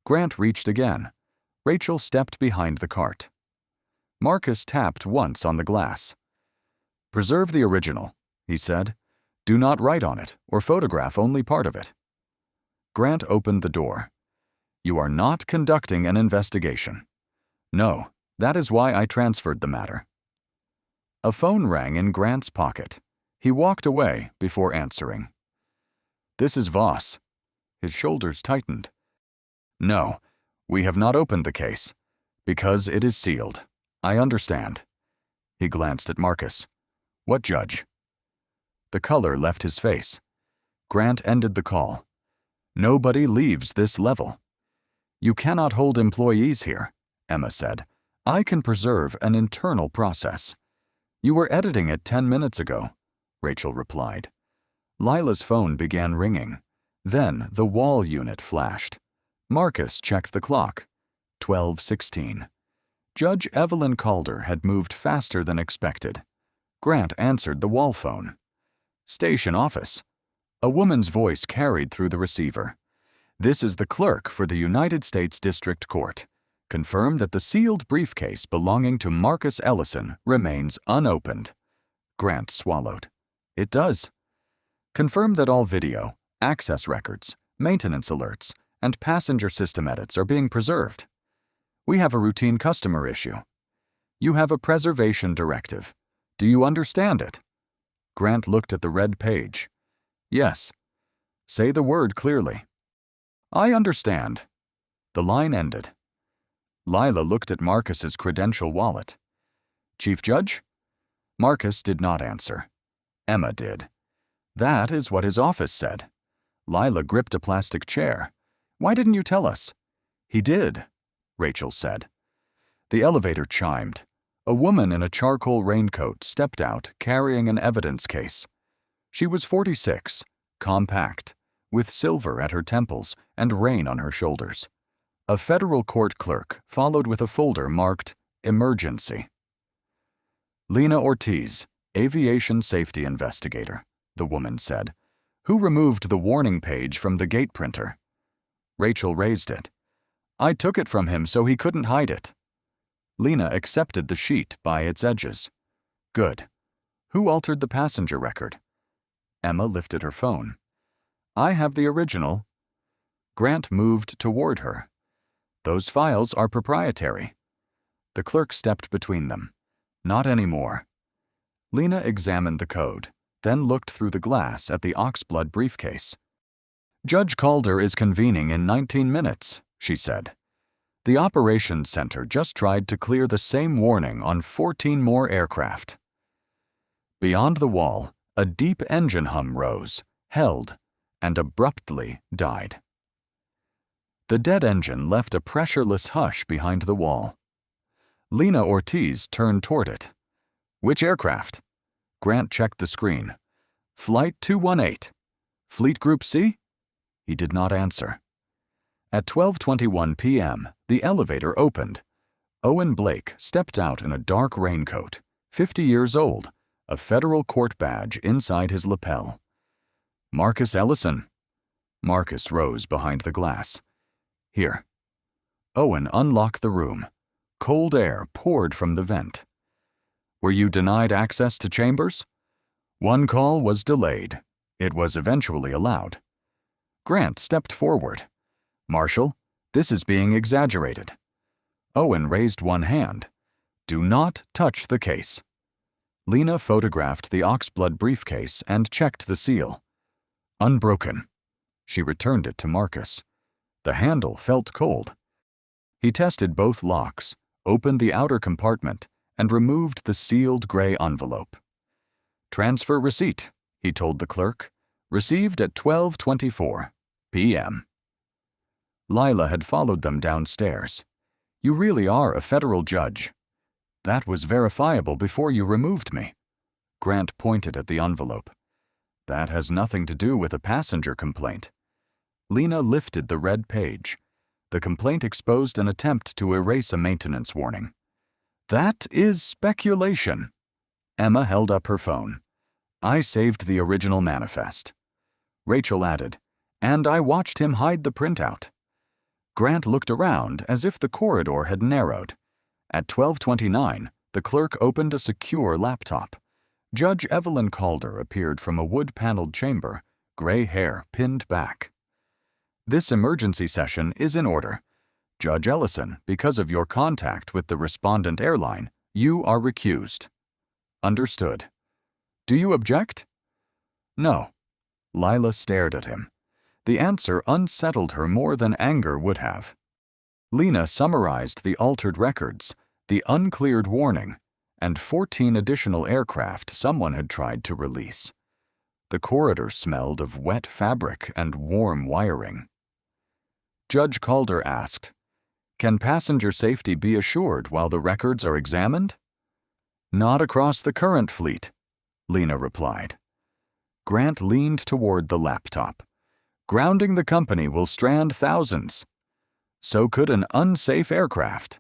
Grant reached again. Rachel stepped behind the cart. Marcus tapped once on the glass. "Preserve the original," he said. "Do not write on it or photograph only part of it." Grant opened the door. "You are not conducting an investigation." "No, that is why I transferred the matter." A phone rang in Grant's pocket. He walked away before answering. "This is Voss." His shoulders tightened. "No, we have not opened the case. Because it is sealed. I understand." He glanced at Marcus. "What judge?" The color left his face. Grant ended the call. "Nobody leaves this level." "You cannot hold employees here," Emma said. "I can preserve an internal process." "You were editing it 10 minutes ago," Rachel replied. Lila's phone began ringing. Then the wall unit flashed. Marcus checked the clock. 12:16. Judge Evelyn Calder had moved faster than expected. Grant answered the wall phone. "Station office." A woman's voice carried through the receiver. "This is the clerk for the United States District Court. Confirm that the sealed briefcase belonging to Marcus Ellison remains unopened." Grant swallowed. "It does." "Confirm that all video, access records, maintenance alerts, and passenger system edits are being preserved. We have a routine customer issue. You have a preservation directive. Do you understand it?" Grant looked at the red page. "Yes." "Say the word clearly." "I understand." The line ended. Lila looked at Marcus's credential wallet. "Chief Judge?" Marcus did not answer. Emma did. "That is what his office said." Lila gripped a plastic chair. "Why didn't you tell us?" "He did," Rachel said. The elevator chimed. A woman in a charcoal raincoat stepped out carrying an evidence case. She was 46, compact, with silver at her temples and rain on her shoulders. A federal court clerk followed with a folder marked Emergency. "Lena Ortiz, aviation safety investigator," the woman said. "Who removed the warning page from the gate printer?" Rachel raised it. "I took it from him so he couldn't hide it." Lena accepted the sheet by its edges. "Good. Who altered the passenger record?" Emma lifted her phone. "I have the original." Grant moved toward her. "Those files are proprietary." The clerk stepped between them. "Not anymore." Lena examined the code, then looked through the glass at the oxblood briefcase. "Judge Calder is convening in 19 minutes, she said. "The operations center just tried to clear the same warning on 14 more aircraft." Beyond the wall, a deep engine hum rose, held, and abruptly died. The dead engine left a pressureless hush behind the wall. Lena Ortiz turned toward it. "Which aircraft?" Grant checked the screen. "Flight 218. Fleet Group C?" He did not answer. At 12:21 p.m., the elevator opened. Owen Blake stepped out in a dark raincoat, 50 years old, a federal court badge inside his lapel. "Marcus Ellison." Marcus rose behind the glass. Here. Owen unlocked the room. Cold air poured from the vent. Were you denied access to chambers? One call was delayed. It was eventually allowed. Grant stepped forward. Marshal, this is being exaggerated. Owen raised one hand. Do not touch the case. Lena photographed the oxblood briefcase and checked the seal. Unbroken. She returned it to Marcus. The handle felt cold. He tested both locks, opened the outer compartment, and removed the sealed gray envelope. Transfer receipt, he told the clerk. Received at 12:24 p.m. Lila had followed them downstairs. You really are a federal judge. That was verifiable before you removed me. Grant pointed at the envelope. That has nothing to do with a passenger complaint. Lena lifted the red page. The complaint exposed an attempt to erase a maintenance warning. That is speculation. Emma held up her phone. I saved the original manifest. Rachel added, and I watched him hide the printout. Grant looked around as if the corridor had narrowed. At 12:29, the clerk opened a secure laptop. Judge Evelyn Calder appeared from a wood-paneled chamber, gray hair pinned back. This emergency session is in order. Judge Ellison, because of your contact with the respondent airline, you are recused. Understood. Do you object? No. Lila stared at him. The answer unsettled her more than anger would have. Lena summarized the altered records, the uncleared warning, and 14 additional aircraft someone had tried to release. The corridor smelled of wet fabric and warm wiring. Judge Calder asked, Can passenger safety be assured while the records are examined? Not across the current fleet, Lena replied. Grant leaned toward the laptop. Grounding the company will strand thousands. So could an unsafe aircraft,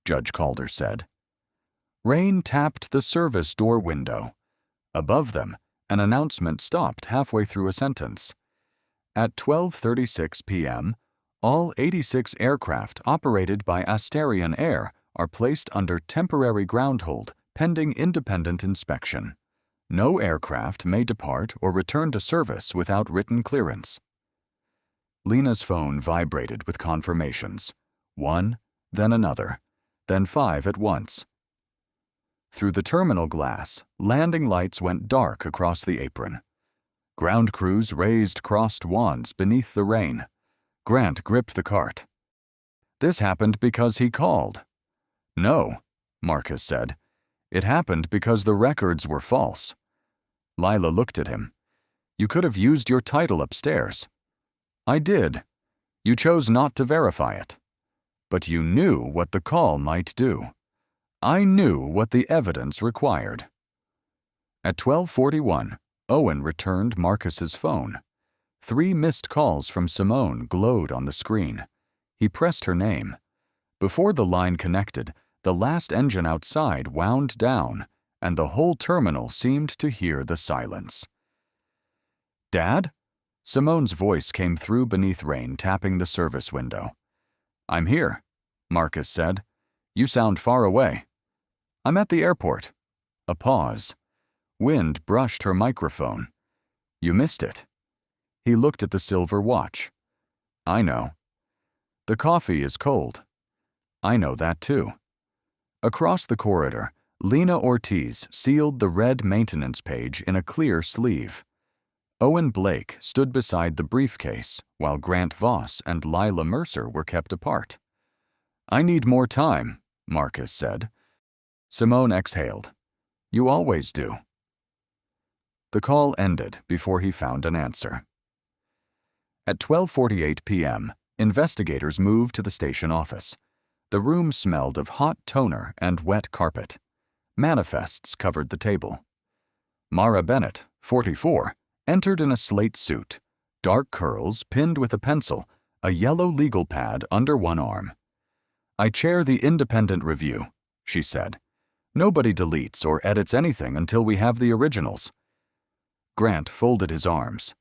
Judge Calder said. Rain tapped the service door window. Above them, an announcement stopped halfway through a sentence. At 12:36 p.m., all 86 aircraft operated by Asterion Air are placed under temporary ground hold pending independent inspection. No aircraft may depart or return to service without written clearance. Lena's phone vibrated with confirmations. One, then another, then 5 at once. Through the terminal glass, landing lights went dark across the apron. Ground crews raised crossed wands beneath the rain. Grant gripped the cart. This happened because he called. No, Marcus said. It happened because the records were false. Lila looked at him. You could have used your title upstairs. I did. You chose not to verify it. But you knew what the call might do. I knew what the evidence required. At 12:41, Owen returned Marcus's phone. 3 missed calls from Simone glowed on the screen. He pressed her name. Before the line connected, the last engine outside wound down, and the whole terminal seemed to hear the silence. Dad? Simone's voice came through beneath rain, tapping the service window. I'm here, Marcus said. You sound far away. I'm at the airport. A pause. Wind brushed her microphone. You missed it. He looked at the silver watch. I know. The coffee is cold. I know that too. Across the corridor, Lena Ortiz sealed the red maintenance page in a clear sleeve. Owen Blake stood beside the briefcase while Grant Voss and Lila Mercer were kept apart. I need more time, Marcus said. Simone exhaled. You always do. The call ended before he found an answer. At 12:48 p.m., investigators moved to the station office. The room smelled of hot toner and wet carpet. Manifests covered the table. Mara Bennett, 44, entered in a slate suit, dark curls pinned with a pencil, a yellow legal pad under one arm. I chair the independent review, she said. Nobody deletes or edits anything until we have the originals. Grant folded his arms.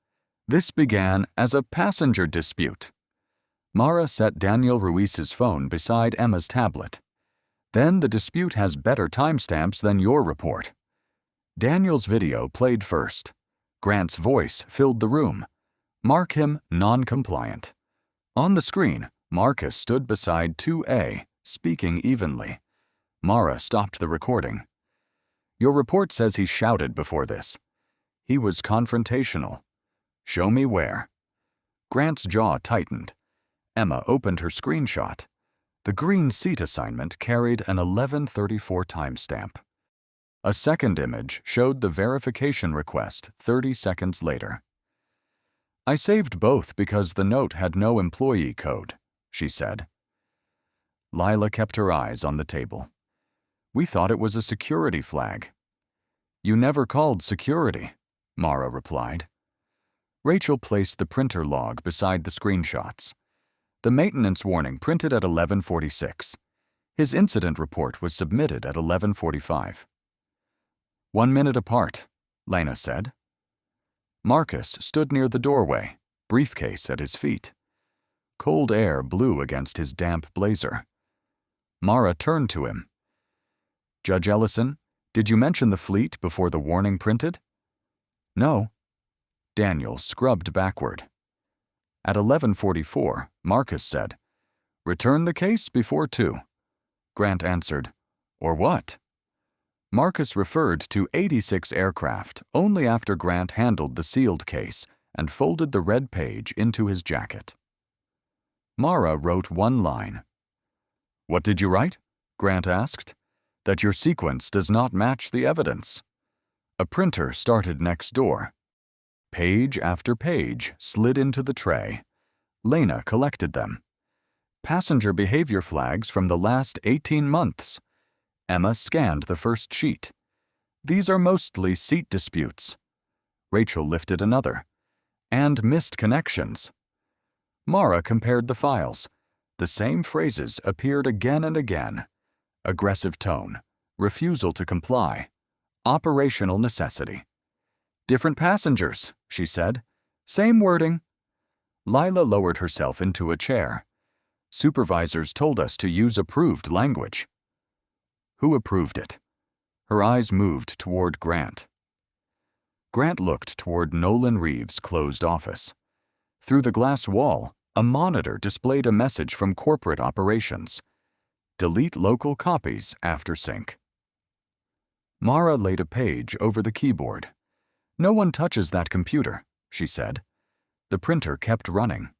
This began as a passenger dispute. Mara set Daniel Ruiz's phone beside Emma's tablet. Then the dispute has better timestamps than your report. Daniel's video played first. Grant's voice filled the room. Mark him non-compliant. On the screen, Marcus stood beside 2A, speaking evenly. Mara stopped the recording. Your report says he shouted before this. He was confrontational. Show me where. Grant's jaw tightened. Emma opened her screenshot. The green seat assignment carried an 11:34 timestamp. A second image showed the verification request 30 seconds later. I saved both because the note had no employee code, she said. Lila kept her eyes on the table. We thought it was a security flag. You never called security, Mara replied. Rachel placed the printer log beside the screenshots. The maintenance warning printed at 11:46. His incident report was submitted at 11:45. 1 minute apart, Lena said. Marcus stood near the doorway, briefcase at his feet. Cold air blew against his damp blazer. Mara turned to him. Judge Ellison, did you mention the fleet before the warning printed? No. Daniel scrubbed backward. At 11:44, Marcus said, Return the case before 2. Grant answered, Or what? Marcus referred to 86 aircraft only after Grant handled the sealed case and folded the red page into his jacket. Mara wrote one line. What did you write? Grant asked. That your sequence does not match the evidence. A printer started next door. Page after page slid into the tray. Lena collected them. Passenger behavior flags from the last 18 months. Emma scanned the first sheet. These are mostly seat disputes. Rachel lifted another. And missed connections. Mara compared the files. The same phrases appeared again and again. Aggressive tone, refusal to comply, operational necessity. Different passengers, she said. Same wording. Lila lowered herself into a chair. Supervisors told us to use approved language. Who approved it? Her eyes moved toward Grant. Grant looked toward Nolan Reeves' closed office. Through the glass wall, a monitor displayed a message from corporate operations. Delete local copies after sync. Mara laid a page over the keyboard. No one touches that computer, she said. The printer kept running.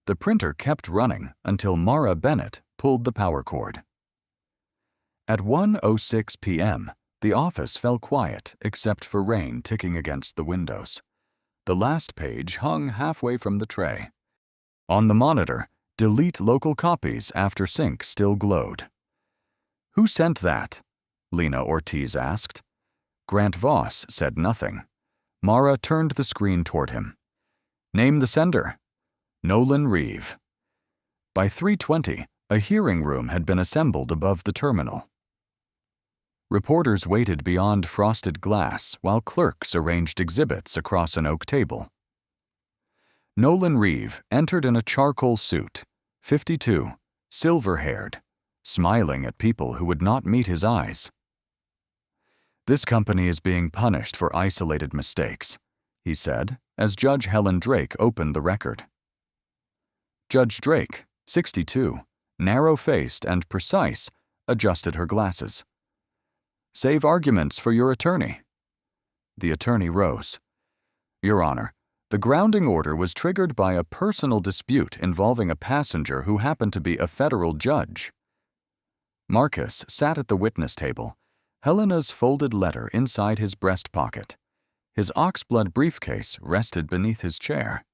The printer kept running until Mara Bennett pulled the power cord. At 1:06 p.m., the office fell quiet except for rain ticking against the windows. The last page hung halfway from the tray. On the monitor, delete local copies after sync still glowed. Who sent that? Lena Ortiz asked. Grant Voss said nothing. Mara turned the screen toward him. Name the sender. Nolan Reeve. By 3:20, a hearing room had been assembled above the terminal. Reporters waited beyond frosted glass while clerks arranged exhibits across an oak table. Nolan Reeve entered in a charcoal suit, 52, silver-haired, smiling at people who would not meet his eyes. This company is being punished for isolated mistakes, he said, as Judge Helen Drake opened the record. Judge Drake, 62, narrow-faced and precise, adjusted her glasses. Save arguments for your attorney. The attorney rose. Your Honor, the grounding order was triggered by a personal dispute involving a passenger who happened to be a federal judge. Marcus sat at the witness table, Helena's folded letter inside his breast pocket. His oxblood briefcase rested beneath his chair.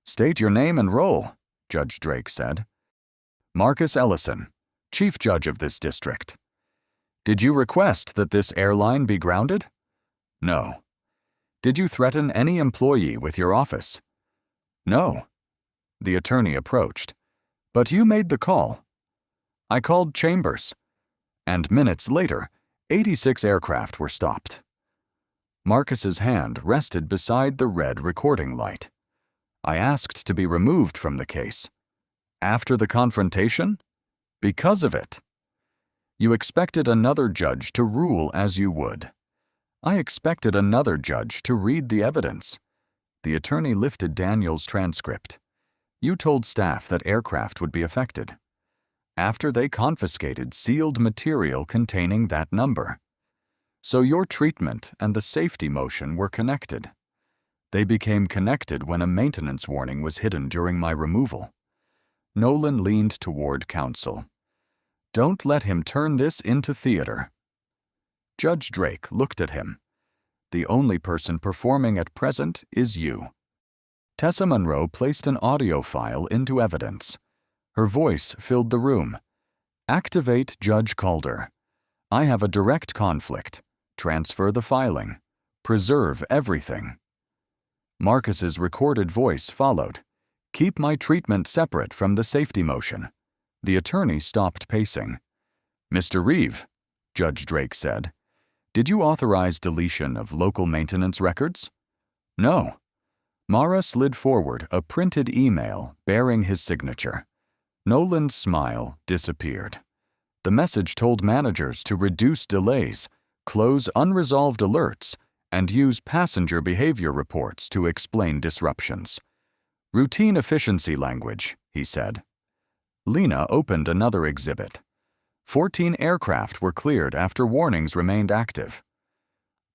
State your name and role, Judge Drake said. Marcus Ellison, Chief Judge of this district. Did you request that this airline be grounded? No. Did you threaten any employee with your office? No. The attorney approached. But you made the call. I called Chambers. And minutes later, 86 aircraft were stopped. Marcus's hand rested beside the red recording light. I asked to be removed from the case. After the confrontation? Because of it. You expected another judge to rule as you would. I expected another judge to read the evidence. The attorney lifted Daniel's transcript. You told staff that aircraft would be affected. After they confiscated sealed material containing that number. So your treatment and the safety motion were connected. They became connected when a maintenance warning was hidden during my removal. Nolan leaned toward counsel. Don't let him turn this into theater. Judge Drake looked at him. The only person performing at present is you. Tessa Monroe placed an audio file into evidence. Her voice filled the room. Activate Judge Calder. I have a direct conflict. Transfer the filing. Preserve everything. Marcus's recorded voice followed. Keep my treatment separate from the safety motion. The attorney stopped pacing. Mr. Reeve, Judge Drake said, did you authorize deletion of local maintenance records? No. Mara slid forward a printed email bearing his signature. Nolan's smile disappeared. The message told managers to reduce delays, close unresolved alerts, and use passenger behavior reports to explain disruptions. Routine efficiency language, he said. Lena opened another exhibit. 14 aircraft were cleared after warnings remained active.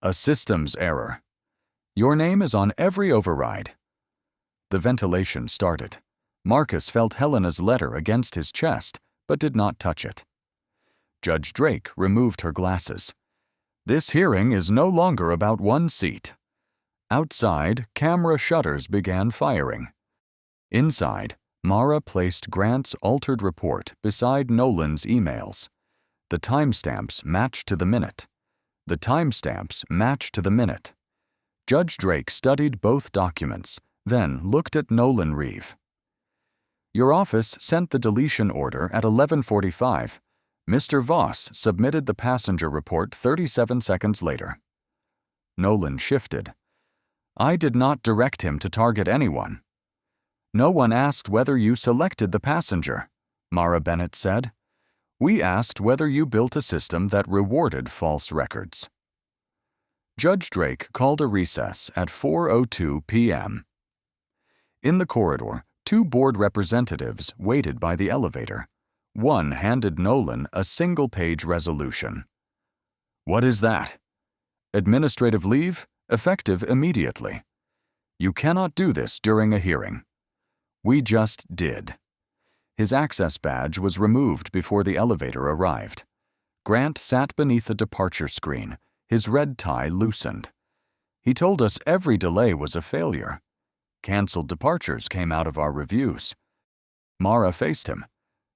A systems error. Your name is on every override. The ventilation started. Marcus felt Helena's letter against his chest, but did not touch it. Judge Drake removed her glasses. This hearing is no longer about one seat. Outside, camera shutters began firing. Inside, Mara placed Grant's altered report beside Nolan's emails. The timestamps matched to the minute. The timestamps matched to the minute. Judge Drake studied both documents, then looked at Nolan Reeve. Your office sent the deletion order at 11:45. Mr. Voss submitted the passenger report 37 seconds later. Nolan shifted. I did not direct him to target anyone. No one asked whether you selected the passenger, Mara Bennett said. We asked whether you built a system that rewarded false records. Judge Drake called a recess at 4:02 p.m. In the corridor, 2 board representatives waited by the elevator. One handed Nolan a single-page resolution. What is that? Administrative leave, effective immediately. You cannot do this during a hearing. We just did. His access badge was removed before the elevator arrived. Grant sat beneath the departure screen, his red tie loosened. He told us every delay was a failure. Canceled departures came out of our reviews. Mara faced him.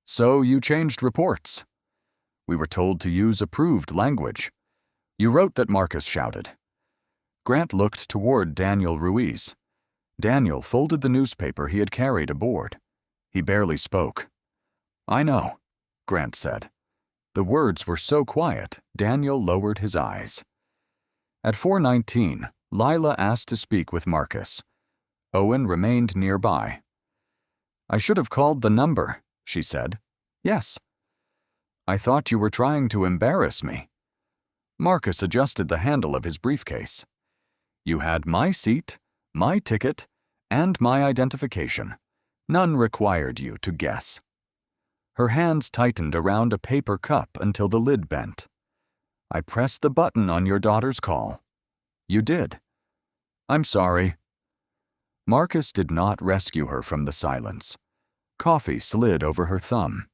So you changed reports. We were told to use approved language. You wrote that, Marcus shouted. Grant looked toward Daniel Ruiz. Daniel folded the newspaper he had carried aboard. He barely spoke. I know, Grant said. The words were so quiet, Daniel lowered his eyes. At 4:19, Lila asked to speak with Marcus. Owen remained nearby. I should have called the number, she said. Yes. I thought you were trying to embarrass me. Marcus adjusted the handle of his briefcase. You had my seat, my ticket, and my identification. None required you to guess. Her hands tightened around a paper cup until the lid bent. I pressed the button on your daughter's call. You did. I'm sorry. Marcus did not rescue her from the silence. Coffee slid over her thumb.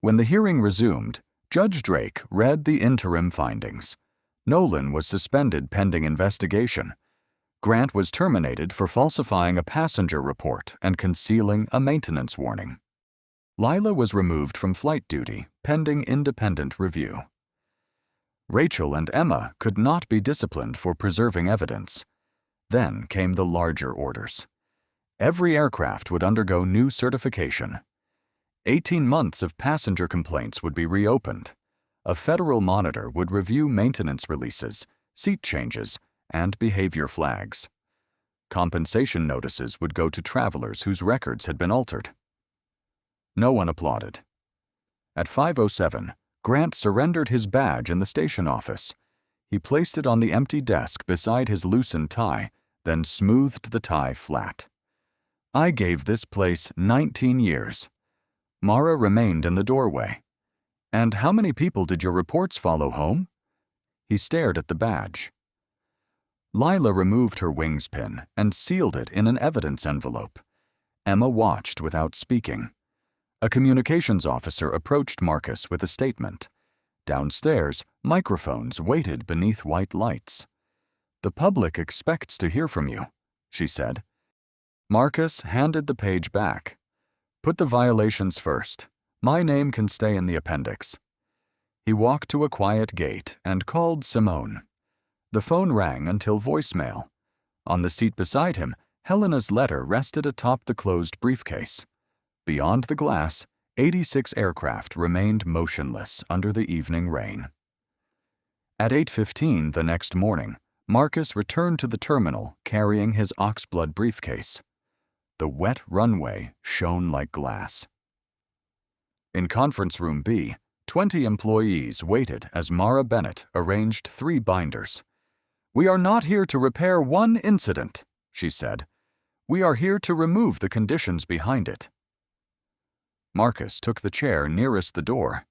When the hearing resumed, Judge Drake read the interim findings. Nolan was suspended pending investigation. Grant was terminated for falsifying a passenger report and concealing a maintenance warning. Lila was removed from flight duty pending independent review. Rachel and Emma could not be disciplined for preserving evidence. Then came the larger orders. Every aircraft would undergo new certification. 18 months of passenger complaints would be reopened. A federal monitor would review maintenance releases, seat changes, and behavior flags. Compensation notices would go to travelers whose records had been altered. No one applauded. At 5:07, Grant surrendered his badge in the station office. He placed it on the empty desk beside his loosened tie, then smoothed the tie flat. "I gave this place 19 years. Mara remained in the doorway. "And how many people did your reports follow home?" He stared at the badge. Lila removed her wings pin and sealed it in an evidence envelope. Emma watched without speaking. A communications officer approached Marcus with a statement. Downstairs, microphones waited beneath white lights. "The public expects to hear from you," she said. Marcus handed the page back. "Put the violations first. My name can stay in the appendix." He walked to a quiet gate and called Simone. The phone rang until voicemail. On the seat beside him, Helena's letter rested atop the closed briefcase. Beyond the glass, 86 aircraft remained motionless under the evening rain. At 8:15 the next morning, Marcus returned to the terminal carrying his oxblood briefcase. The wet runway shone like glass. In Conference Room B, 20 employees waited as Mara Bennett arranged 3 binders. "We are not here to repair one incident," she said. "We are here to remove the conditions behind it." Marcus took the chair nearest the door.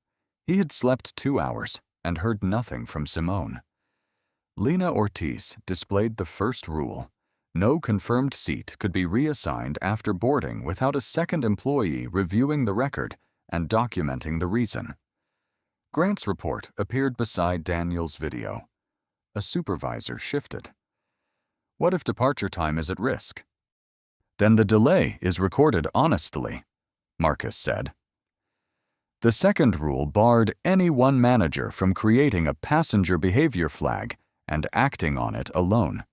He had slept 2 hours and heard nothing from Simone. Lena Ortiz displayed the first rule. No confirmed seat could be reassigned after boarding without a second employee reviewing the record and documenting the reason. Grant's report appeared beside Daniel's video. A supervisor shifted. "What if departure time is at risk?" "Then the delay is recorded honestly," Marcus said. The second rule barred any one manager from creating a passenger behavior flag and acting on it alone.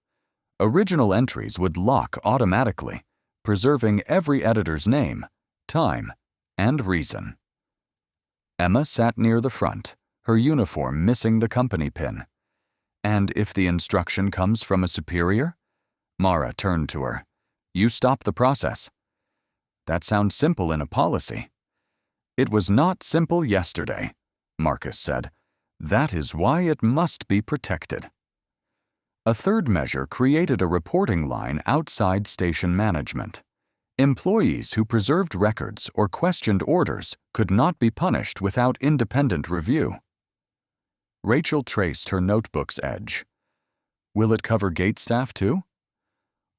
Original entries would lock automatically, preserving every editor's name, time, and reason. Emma sat near the front, her uniform missing the company pin. "And if the instruction comes from a superior?" Mara turned to her. "You stop the process." "That sounds simple in a policy." "It was not simple yesterday," Marcus said. "That is why it must be protected." A third measure created a reporting line outside station management. Employees who preserved records or questioned orders could not be punished without independent review. Rachel traced her notebook's edge. "Will it cover gate staff too?"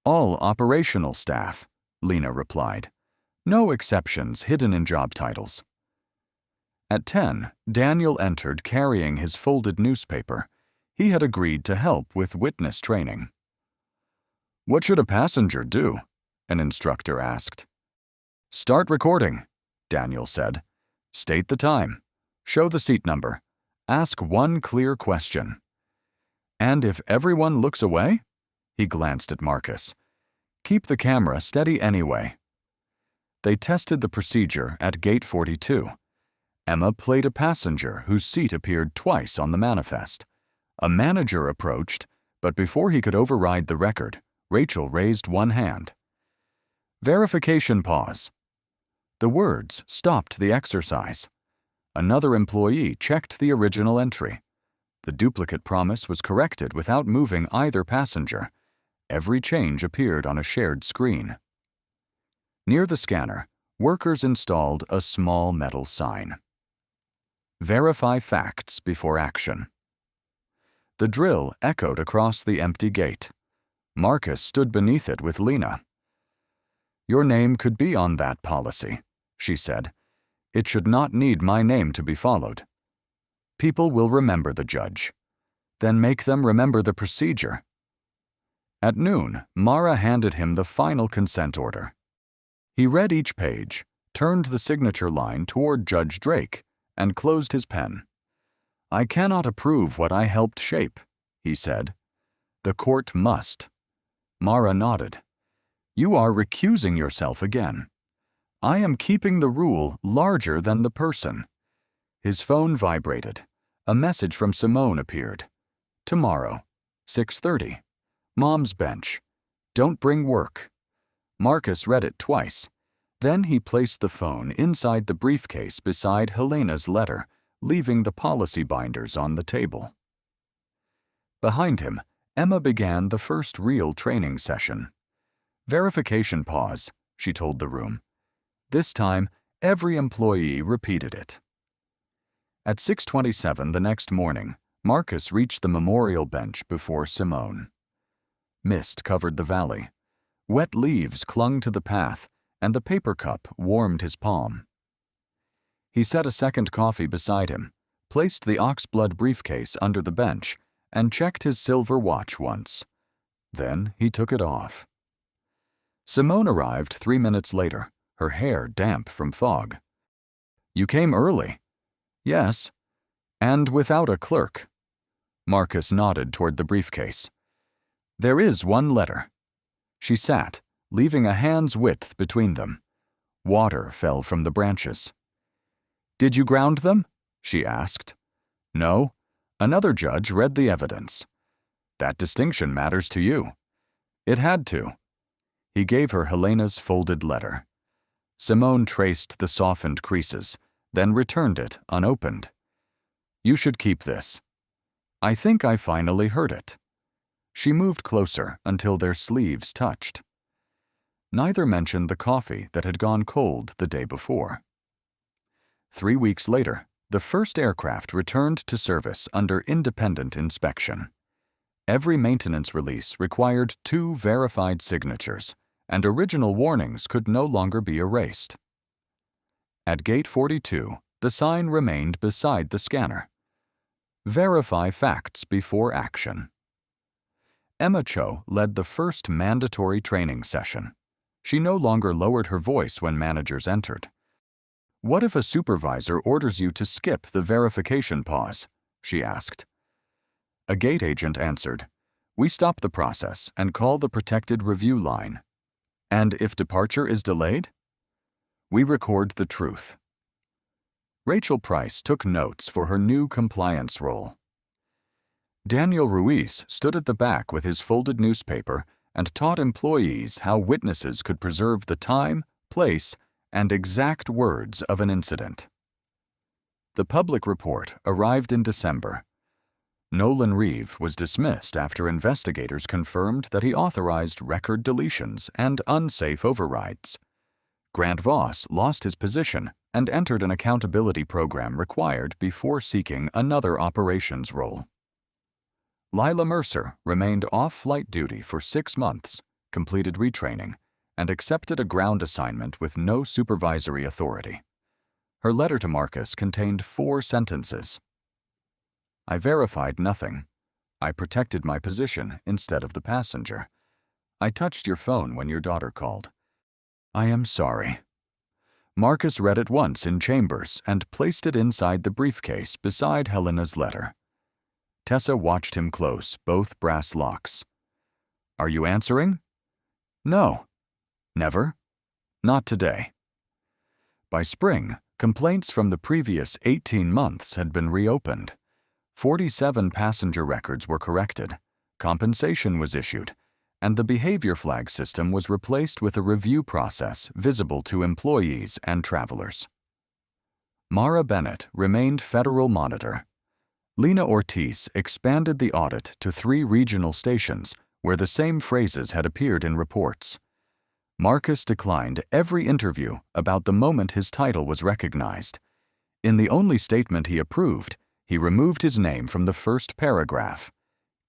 "All operational staff," Lena replied. "No exceptions hidden in job titles." At 10, Daniel entered carrying his folded newspaper. He had agreed to help with witness training. "What should a passenger do?" an instructor asked. "Start recording," Daniel said. "State the time. Show the seat number. Ask one clear question." "And if everyone looks away?" He glanced at Marcus. "Keep the camera steady anyway." They tested the procedure at gate 42. Emma played a passenger whose seat appeared twice on the manifest. A manager approached, but before he could override the record, Rachel raised one hand. "Verification pause." The words stopped the exercise. Another employee checked the original entry. The duplicate promise was corrected without moving either passenger. Every change appeared on a shared screen. Near the scanner, workers installed a small metal sign. "Verify facts before action." The drill echoed across the empty gate. Marcus stood beneath it with Lena. "Your name could be on that policy," she said. "It should not need my name to be followed. People will remember the judge. Then make them remember the procedure." At noon, Mara handed him the final consent order. He read each page, turned the signature line toward Judge Drake, and closed his pen. "I cannot approve what I helped shape," he said. "The court must." Mara nodded. "You are recusing yourself again." "I am keeping the rule larger than the person." His phone vibrated. A message from Simone appeared. "Tomorrow, 6:30. Mom's bench. "Don't bring work." Marcus read it twice. Then he placed the phone inside the briefcase beside Helena's letter, leaving the policy binders on the table. Behind him, Emma began the first real training session. "Verification pause," she told the room. This time, every employee repeated it. At 6:27 the next morning, Marcus reached the memorial bench before Simone. Mist covered the valley. Wet leaves clung to the path, and the paper cup warmed his palm. He set a second coffee beside him, placed the oxblood briefcase under the bench, and checked his silver watch once. Then he took it off. Simone arrived 3 minutes later, her hair damp from fog. "You came early." "Yes. And without a clerk." Marcus nodded toward the briefcase. "There is one letter." She sat, leaving a hand's width between them. Water fell from the branches. "Did you ground them?" she asked. "No. Another judge read the evidence." "That distinction matters to you." "It had to." He gave her Helena's folded letter. Simone traced the softened creases, then returned it unopened. "You should keep this." "I think I finally heard it." She moved closer until their sleeves touched. Neither mentioned the coffee that had gone cold the day before. 3 weeks later, the first aircraft returned to service under independent inspection. Every maintenance release required 2 verified signatures, and original warnings could no longer be erased. At Gate 42, the sign remained beside the scanner. "Verify facts before action." Emma Cho led the first mandatory training session. She no longer lowered her voice when managers entered. "What if a supervisor orders you to skip the verification pause?" she asked. A gate agent answered, "We stop the process and call the protected review line." "And if departure is delayed?" "We record the truth." Rachel Price took notes for her new compliance role. Daniel Ruiz stood at the back with his folded newspaper and taught employees how witnesses could preserve the time, place, and exact words of an incident. The public report arrived in December. Nolan Reeve was dismissed after investigators confirmed that he authorized record deletions and unsafe overrides. Grant Voss lost his position and entered an accountability program required before seeking another operations role. Lila Mercer remained off flight duty for 6 months, completed retraining, and accepted a ground assignment with no supervisory authority. Her letter to Marcus contained 4 sentences. "I verified nothing. I protected my position instead of the passenger. I touched your phone when your daughter called. I am sorry." Marcus read it once in chambers and placed it inside the briefcase beside Helena's letter. Tessa watched him close, both brass locks. "Are you answering?" "No." "Never?" "Not today." By spring, complaints from the previous 18 months had been reopened. 47 passenger records were corrected, compensation was issued, and the behavior flag system was replaced with a review process visible to employees and travelers. Mara Bennett remained federal monitor. Lena Ortiz expanded the audit to 3 regional stations where the same phrases had appeared in reports. Marcus declined every interview about the moment his title was recognized. In the only statement he approved, he removed his name from the first paragraph.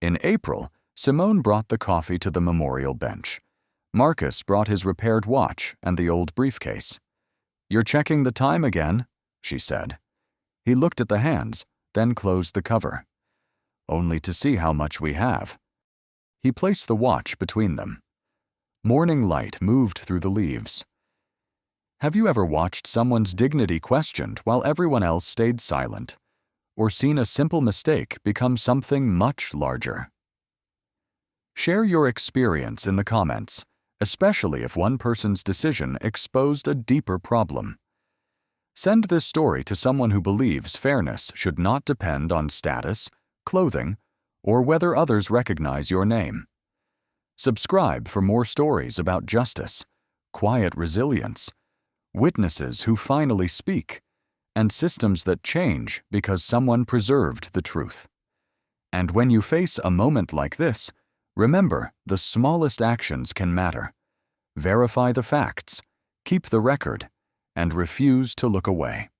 In April, Simone brought the coffee to the memorial bench. Marcus brought his repaired watch and the old briefcase. "You're checking the time again," she said. He looked at the hands, then closed the cover. "Only to see how much we have." He placed the watch between them. Morning light moved through the leaves. Have you ever watched someone's dignity questioned while everyone else stayed silent? Or seen a simple mistake become something much larger? Share your experience in the comments, especially if one person's decision exposed a deeper problem. Send this story to someone who believes fairness should not depend on status, clothing, or whether others recognize your name. Subscribe for more stories about justice, quiet resilience, witnesses who finally speak, and systems that change because someone preserved the truth. And when you face a moment like this, remember the smallest actions can matter. Verify the facts, keep the record, and refuse to look away.